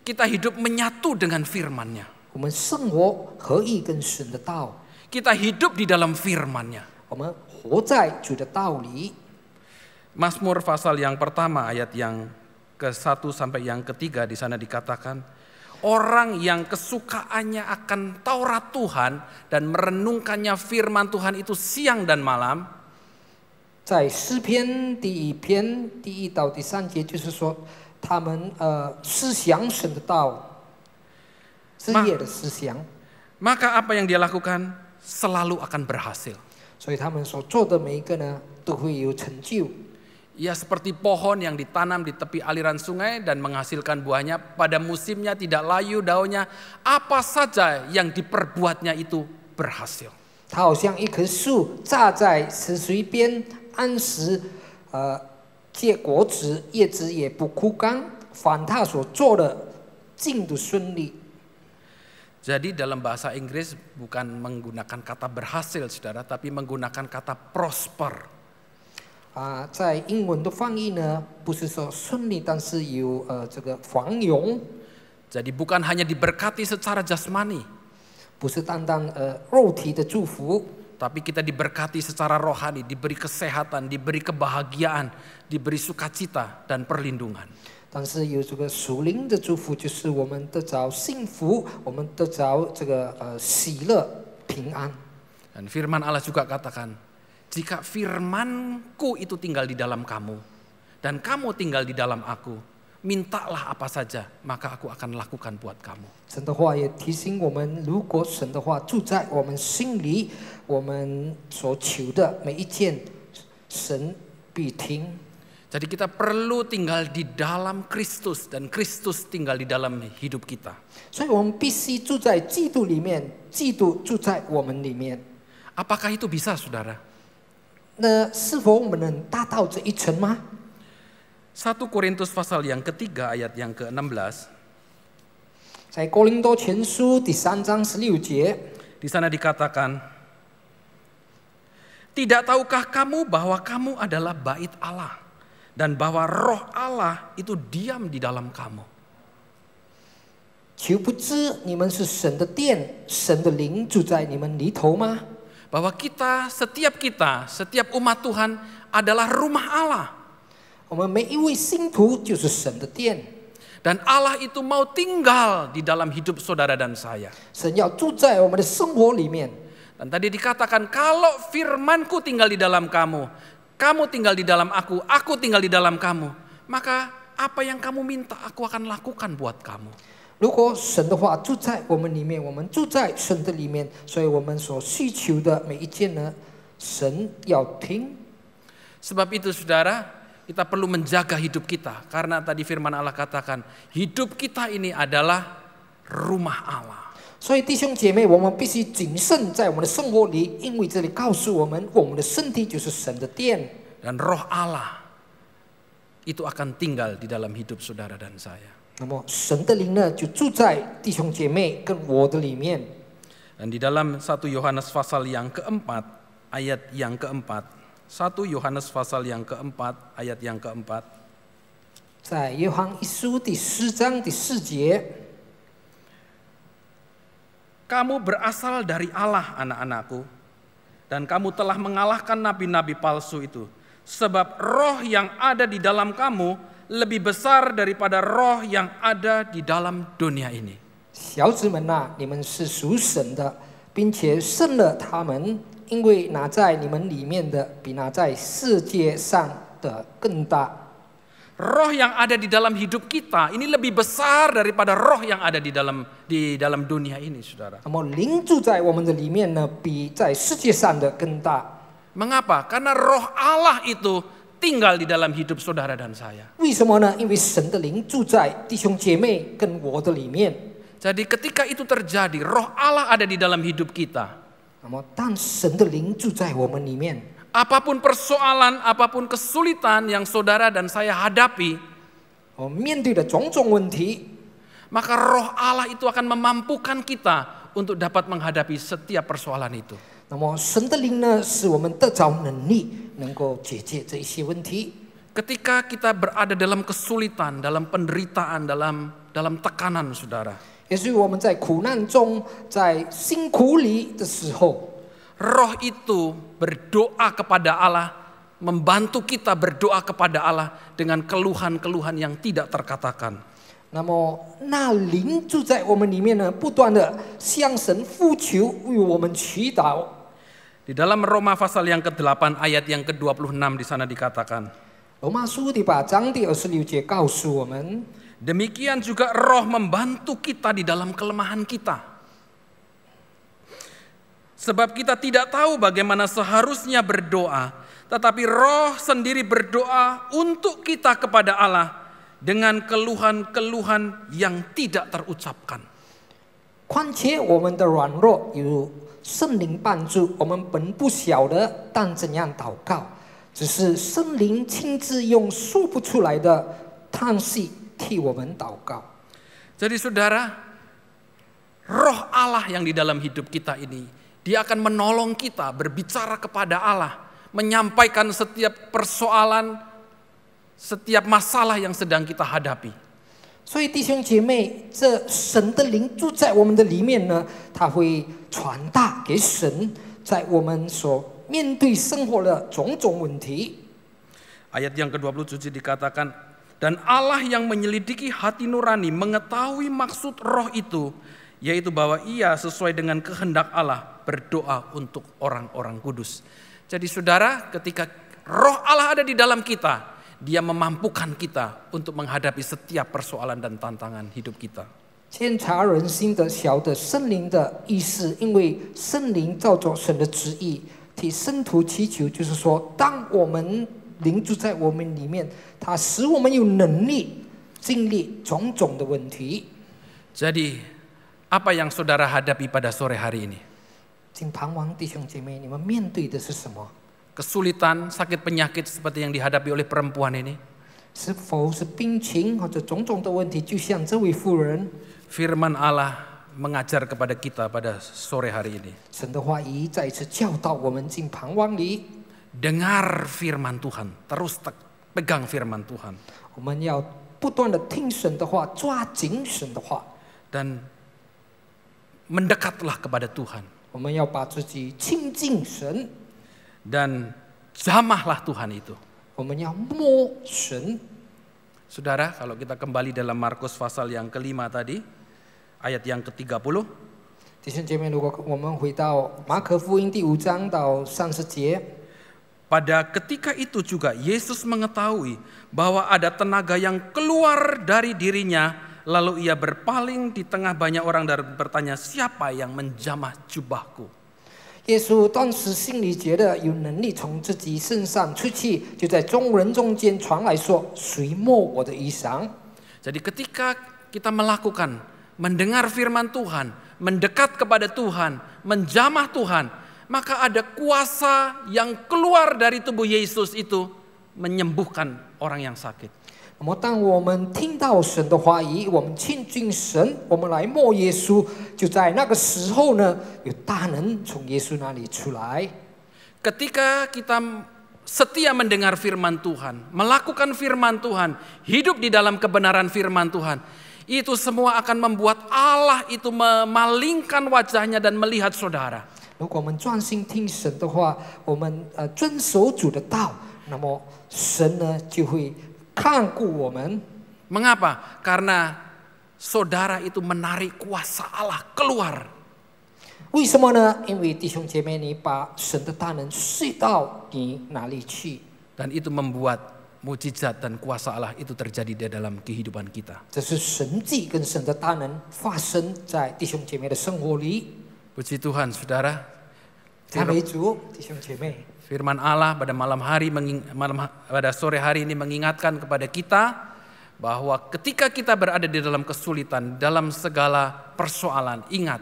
Kita hidup menyatu dengan firman-Nya. 我们生活合一跟神的道， Kita hidup di dalam firman-Nya. 我们活在主的道理。 Mazmur pasal yang pertama ayat yang ke-1 sampai yang ke-3 di sana dikatakan, orang yang kesukaannya akan Taurat Tuhan dan merenungkannya firman Tuhan itu siang dan malam. 在诗篇第1篇第1到第3节，就是说他们思想神的道，日夜的思想， Maka apa yang dia lakukan selalu akan berhasil. 所以他们所做的每一个呢，都会有成就。 Ia seperti pohon yang ditanam di tepi aliran sungai dan menghasilkan buahnya pada musimnya, tidak layu daunnya, apa saja yang diperbuatnya itu berhasil. 它好像一棵树扎在池水边，按时结果子，叶子也不枯干，凡他所做的尽都顺利。 Jadi dalam bahasa Inggris bukan menggunakan kata berhasil, saudara, tapi menggunakan kata prosper. 在英文的翻译呢，不是说顺利，但是有这个繁荣。 Jadi bukan hanya diberkati secara jasmani, 不是单单肉体的祝福， tapi kita diberkati secara rohani, diberi kesehatan, diberi kebahagiaan, diberi sukacita dan perlindungan. 但是有这个属灵的祝福，就是我们得着幸福，我们得着这个喜乐、平安。 Dan firman Allah juga katakan, jika firmanku itu tinggal di dalam kamu, dan kamu tinggal di dalam aku, mintalah apa saja, maka aku akan lakukan buat kamu. 神的话也提醒我们，如果神的话住在我们心里，我们所求的每一件，神必听。 Jadi kita perlu tinggal di dalam Kristus dan Kristus tinggal di dalam hidup kita. 所以我们必须住在基督里面，基督住在我们里面。 Apakah itu bisa, saudara? 那是否我们能达到这一层吗？ 1 Korintus pasal yang ketiga ayat yang ke-16. 在哥林多前书第3章16节， Di sana dikatakan, tidak tahukah kamu bahwa kamu adalah bait Allah dan bahwa roh Allah itu diam di dalam kamu? 岂不知你们是神的殿，神的灵住在你们里头吗？ Bahwa setiap umat Tuhan adalah rumah Allah. 我们每一位信徒就是神的殿， Dan Allah itu mau tinggal di dalam hidup saudara dan saya. 神要住在我们的生活里面。 Dan tadi dikatakan, kalau firmanku tinggal di dalam kamu, kamu tinggal di dalam aku tinggal di dalam kamu, maka apa yang kamu minta aku akan lakukan buat kamu. 如果神的话住在我们里面，我们住在神的里面，所以我们所需求的每一件呢，神要听。 Sebab itu saudara, kita perlu menjaga hidup kita. Karena tadi firman Allah katakan, hidup kita ini adalah rumah Allah. 所以弟兄姐妹，我们必须谨慎在我们的生活里，因为这里告诉我们，我们的身体就是神的殿。 Dan roh Allah itu akan tinggal di dalam hidup saudara dan saya. 那么神的灵呢，就住在弟兄姐妹跟我的里面。 Dan di dalam 1 Yohanes pasal yang keempat, ayat yang keempat. 1 Yohanes pasal yang keempat, ayat yang keempat. 在约翰一书第4章第4节。 Kamu berasal dari Allah, anak-anakku, dan kamu telah mengalahkan nabi-nabi palsu itu. Sebab roh yang ada di dalam kamu lebih besar daripada roh yang ada di dalam dunia ini. 小子们呐，你们是属神的，并且胜了他们，因为拿在你们里面的，比拿在世界上的更大。 Roh yang ada di dalam hidup kita ini lebih besar daripada roh yang ada di dalam dunia ini, saudara. 那么灵住在我们的里面呢，比在世界上的更大。 Mengapa? Karena roh Allah itu tinggal di dalam hidup saudara dan saya. 为什么呢？因为神的灵住在弟兄姐妹跟我的里面。 Jadi ketika itu terjadi, roh Allah ada di dalam hidup kita. 那么当神的灵住在我们里面， Apapun persoalan, apapun kesulitan yang saudara dan saya hadapi, 我们面对的种种问题， maka roh Allah itu akan memampukan kita untuk dapat menghadapi setiap persoalan itu. 那么神的灵呢，使我们得着能力，能够解决这一些问题。 Ketika kita berada dalam kesulitan, dalam penderitaan, dalam tekanan, saudara, 也是我们在苦难中，在辛苦里的时候， roh itu berdoa kepada Allah, membantu kita berdoa kepada Allah dengan keluhan-keluhan yang tidak terkatakan. 那么那灵住在我们里面呢，不断的向神呼求，为我们祈祷。 Di dalam Roma pasal yang ke-8 ayat yang ke-26 di sana dikatakan, 罗马书第8章第26节告诉我们， demikian juga roh membantu kita di dalam kelemahan kita. Sebab kita tidak tahu bagaimana seharusnya berdoa, tetapi roh sendiri berdoa untuk kita kepada Allah dengan keluhan-keluhan yang tidak terucapkan. 况且我们的软弱有圣灵帮助，我们本不晓得当怎样祷告，只是圣灵亲自用说不出来的叹息替我们祷告。 Jadi saudara, roh Allah yang di dalam hidup kita ini, Dia akan menolong kita berbicara kepada Allah, menyampaikan setiap persoalan, setiap masalah yang sedang kita hadapi. 所以弟兄姐妹，这神的灵住在我们的里面呢，他会传达给神，在我们所面对生活的种种问题。 Ayat yang ke-27 dikatakan, dan Allah yang menyelidiki hati nurani mengetahui maksud roh itu, yaitu bahwa ia sesuai dengan kehendak Allah berdoa untuk orang-orang kudus. Jadi saudara, ketika roh Allah ada di dalam kita, Dia memampukan kita untuk menghadapi setiap persoalan dan tantangan hidup kita. 监察人心的晓得圣灵的意思，因为圣灵照着神的旨意替圣徒祈求，就是说，当我们灵住在我们里面，它使我们有能力经历种种的问题。 Jadi, apa yang saudara hadapi pada sore hari ini? 请彷徨弟兄姐妹，你们面对的是什么？ Kesulitan, sakit penyakit seperti yang dihadapi oleh perempuan ini? 是否是病情或者种种的问题？就像这位妇人， Firman Allah mengajar kepada kita pada sore hari ini. 神的话语再一次教导我们进彷徨里。 Dengar firman Tuhan, terus pegang firman Tuhan. 我们要不断的听神的话，抓紧神的话。 Dan mendekatlah kepada Tuhan. 我们要把自己亲近神， Dan jamahlah Tuhan itu. 我们要摸神。 Saudara, kalau kita kembali dalam Markus pasal yang kelima tadi, ayat yang ke-30. 弟兄姐妹，如果我们回到马可福音第5章到30节， Pada ketika itu juga Yesus mengetahui bahwa ada tenaga yang keluar dari dirinya, lalu ia berpaling di tengah banyak orang dan bertanya, siapa yang menjamah jubahku? 耶稣当时心里觉得有能力从自己身上出去，就在众人中间传来说：“谁摸我的衣裳？” Jadi ketika kita melakukan, mendengar firman Tuhan, mendekat kepada Tuhan, menjamah Tuhan, maka ada kuasa yang keluar dari tubuh Yesus itu menyembuhkan orang yang sakit. 那么，当我们听到神的话语，我们亲近神，我们来摸耶稣，就在那个时候呢，有大能从耶稣那里出来。 Ketika kita setia mendengar firman Tuhan, melakukan firman Tuhan, hidup di dalam kebenaran firman Tuhan, itu semua akan membuat Allah itu memalingkan wajahnya dan melihat saudara. 如果我们专心听神的话，我们遵守主的道，那么神呢就会看顾我们。 Mengapa? Karena saudara itu menarik kuasa Allah keluar. 为什么呢？因为弟兄姐妹，你把神的大能吸到你哪里去？ Dan itu membuat mujizat dan kuasa Allah itu terjadi di dalam kehidupan kita. 这是神迹跟神的大能发生在弟兄姐妹的生活里。 Puji Tuhan, saudara. 赞美主，弟兄姐妹。 Firman Allah pada pada sore hari ini mengingatkan kepada kita bahwa ketika kita berada di dalam kesulitan, dalam segala persoalan, ingat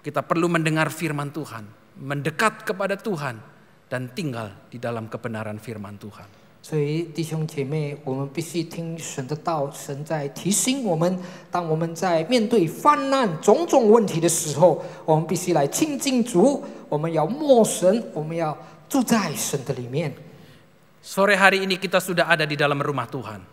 kita perlu mendengar firman Tuhan, mendekat kepada Tuhan dan tinggal di dalam kebenaran firman Tuhan. 所以弟兄姐妹，我们必须听神的道。神在提醒我们，当我们在面对患难种种问题的时候，我们必须来亲近主。我们要默神，我们要住在神的里面。 Sore hari ini kita sudah ada di dalam rumah Tuhan.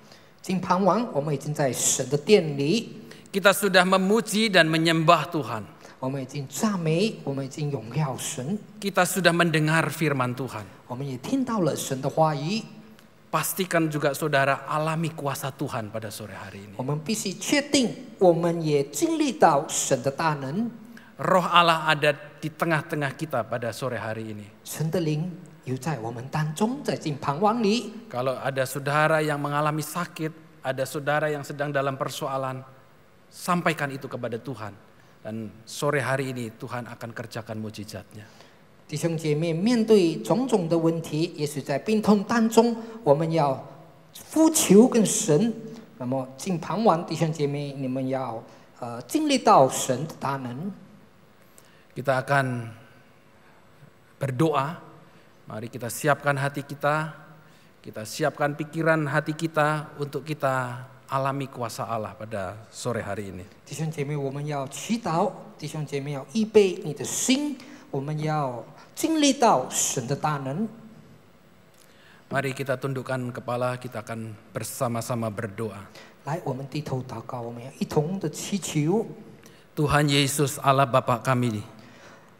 今傍晚，我们已经在神的殿里， Kita sudah memuji dan menyembah Tuhan. 我们已经赞美，我们已经荣耀神， Kita sudah mendengar firman Tuhan. 我们也听到了神的话语。 Pastikan juga saudara alami kuasa Tuhan pada sore hari ini. 我们必须确定，我们也经历到神的大能， Roh Allah ada di tengah-tengah kita pada sore hari ini. 神的灵有在我们当中，在今傍晚里。 Kalau ada saudara yang mengalami sakit, ada saudara yang sedang dalam persoalan, sampaikan itu kepada Tuhan. Dan sore hari ini Tuhan akan kerjakan mujizatnya. 弟兄姐妹，面对种种的问题，也许在病痛当中，我们要呼求跟神。那么今傍晚，弟兄姐妹，你们要经历到神的大能。 Kita akan berdoa. Mari kita siapkan hati kita siapkan pikiran hati kita untuk kita alami kuasa Allah pada sore hari ini. 弟兄姐妹，我们要祈祷，弟兄姐妹要预备你的心，我们要经历到神的大能。Mari kita tundukkan kepala, kita akan bersama-sama berdoa. 来，我们低头祷告，我们要一同的祈求。 Tuhan Yesus Allah Bapa kami,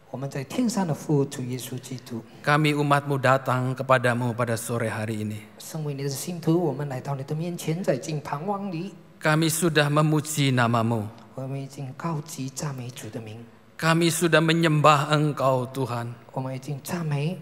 我们在天上的父主耶稣基督， kami umat-Mu datang kepadamu pada sore hari ini. 身为你的信徒，我们来到你的面前，在敬盼望里， Kami sudah memuji nama-Mu. 我们已经高举赞美主的名， Kami sudah menyembah Engkau Tuhan. 我们已经赞美，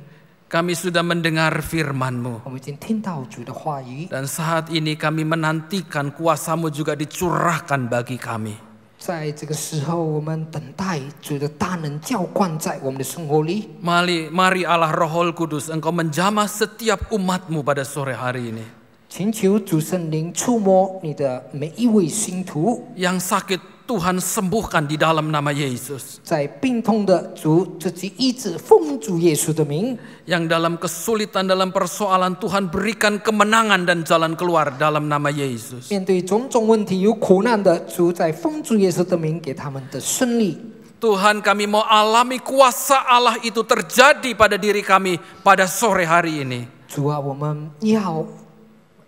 Kami sudah mendengar firman-Mu. 我们已经听到主的话语。 Dan saat ini kami menantikan kuasa-Mu juga dicurahkan bagi kami. 在这个时候，我们等待主的大能浇灌在我们的生活里。 Mari Allah Rohul Kudus, Engkau menjamah setiap umat-Mu pada sore hari ini. 请求主圣灵触摸你的每一位信徒， Yang sakit Tuhan sembuhkan di dalam nama Yesus. 在病痛的主自己医治，奉主耶稣的名。 Yang dalam kesulitan, dalam persoalan, Tuhan berikan kemenangan dan jalan keluar dalam nama Yesus. 面对种种问题有苦难的主，在奉主耶稣的名给他们的胜利。 Tuhan, kami mau alami kuasa Allah itu terjadi pada diri kami pada sore hari ini. 主啊，我们要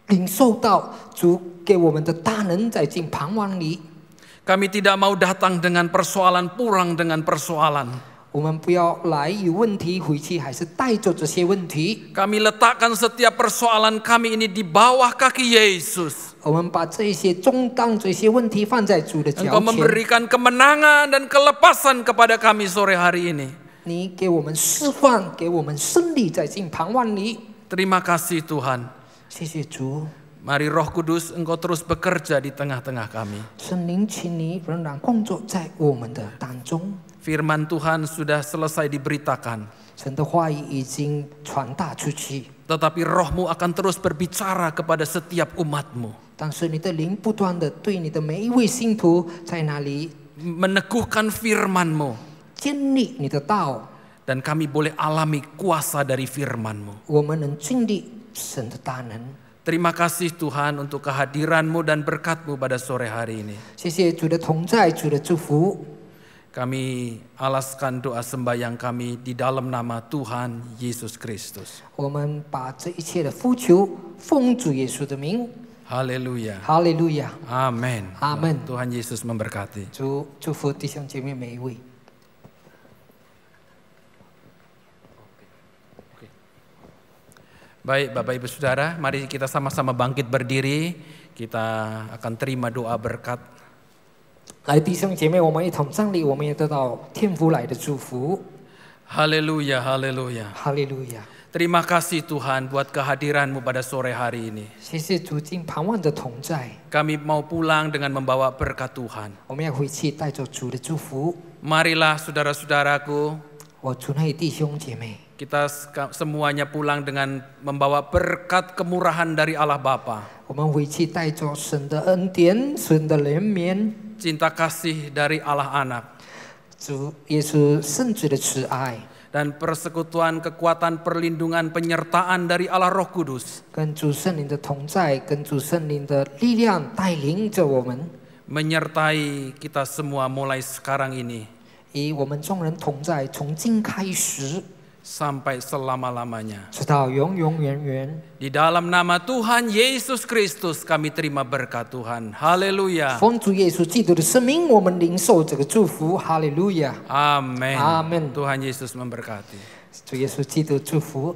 领受到主给我们的大能，在进盼望里。 Kami tidak mau datang dengan persoalan, pulang dengan persoalan. 我们不要来有问题回去，还是带着这些问题。 Kami letakkan setiap persoalan kami ini di bawah kaki Yesus. 我们把这些重担、这些问题放在主的脚 Engkau 前。 memberikan kemenangan dan kelepasan kepada kami sore hari ini. 你给我们释放，给我们胜利，在进盼望里。 Terima kasih Tuhan. 谢谢主， Mari Roh Kudus, Engkau terus bekerja di tengah-tengah kami. 圣灵，请你仍然工作在我们的当中。 Firman Tuhan sudah selesai diberitakan. 神的话语已经传达出去， Tetapi Roh-Mu akan terus berbicara kepada setiap umat-Mu. 但是你的灵不断的对你的每一位信徒在那里 Meneguhkan firman-Mu. 建立你的道， Dan kami boleh alami kuasa dari firman-Mu. 我们能经历神的大能。 Terima kasih Tuhan untuk kehadiran-Mu dan berkat-Mu pada sore hari ini. 谢谢主的同在，主的祝福。 Kami alaskan doa sembahyang kami di dalam nama Tuhan Yesus Kristus. 我们把这一切的呼求奉主耶稣的名， Haleluya. 哈利路亚， Amin. Amin. Tuhan Yesus memberkati. 主祝福弟兄姐妹每一位。 Baik Bapak Ibu Saudara, mari kita sama-sama bangkit berdiri. Kita akan terima doa berkat. 来，弟兄姐妹，我们一同站立，我们也得到天父来的祝福。 Haleluya, haleluya. 哈利路亚， Terima kasih Tuhan buat kehadiran-Mu pada sore hari ini. 谢谢主进盼望的同在。 Kami mau pulang dengan membawa berkat Tuhan. 我们要回去带着主的祝福。 Marilah saudara-saudaraku, 我主内弟兄姐妹， kita semuanya pulang dengan membawa berkat kemurahan dari Allah Bapa. 我们回去带着神的恩典、神的怜悯、 Cinta kasih dari Allah Anak. 主耶稣圣子的慈爱， Dan persekutuan kekuatan perlindungan penyertaan dari Allah Roh Kudus. 跟主圣灵的同在，跟主圣灵的力量带领着我们， Menyertai kita semua mulai sekarang ini. 与我们众人同在，从今开始， Sampai selama-lamanya. 直到永永远远。 Di dalam nama Tuhan Yesus Kristus kami terima berkat Tuhan. Haleluya. 奉主耶稣基督的生命，我们领受这个祝福。哈利路亚， Amin. Amin. Tuhan Yesus memberkati. 主耶稣基督祝福。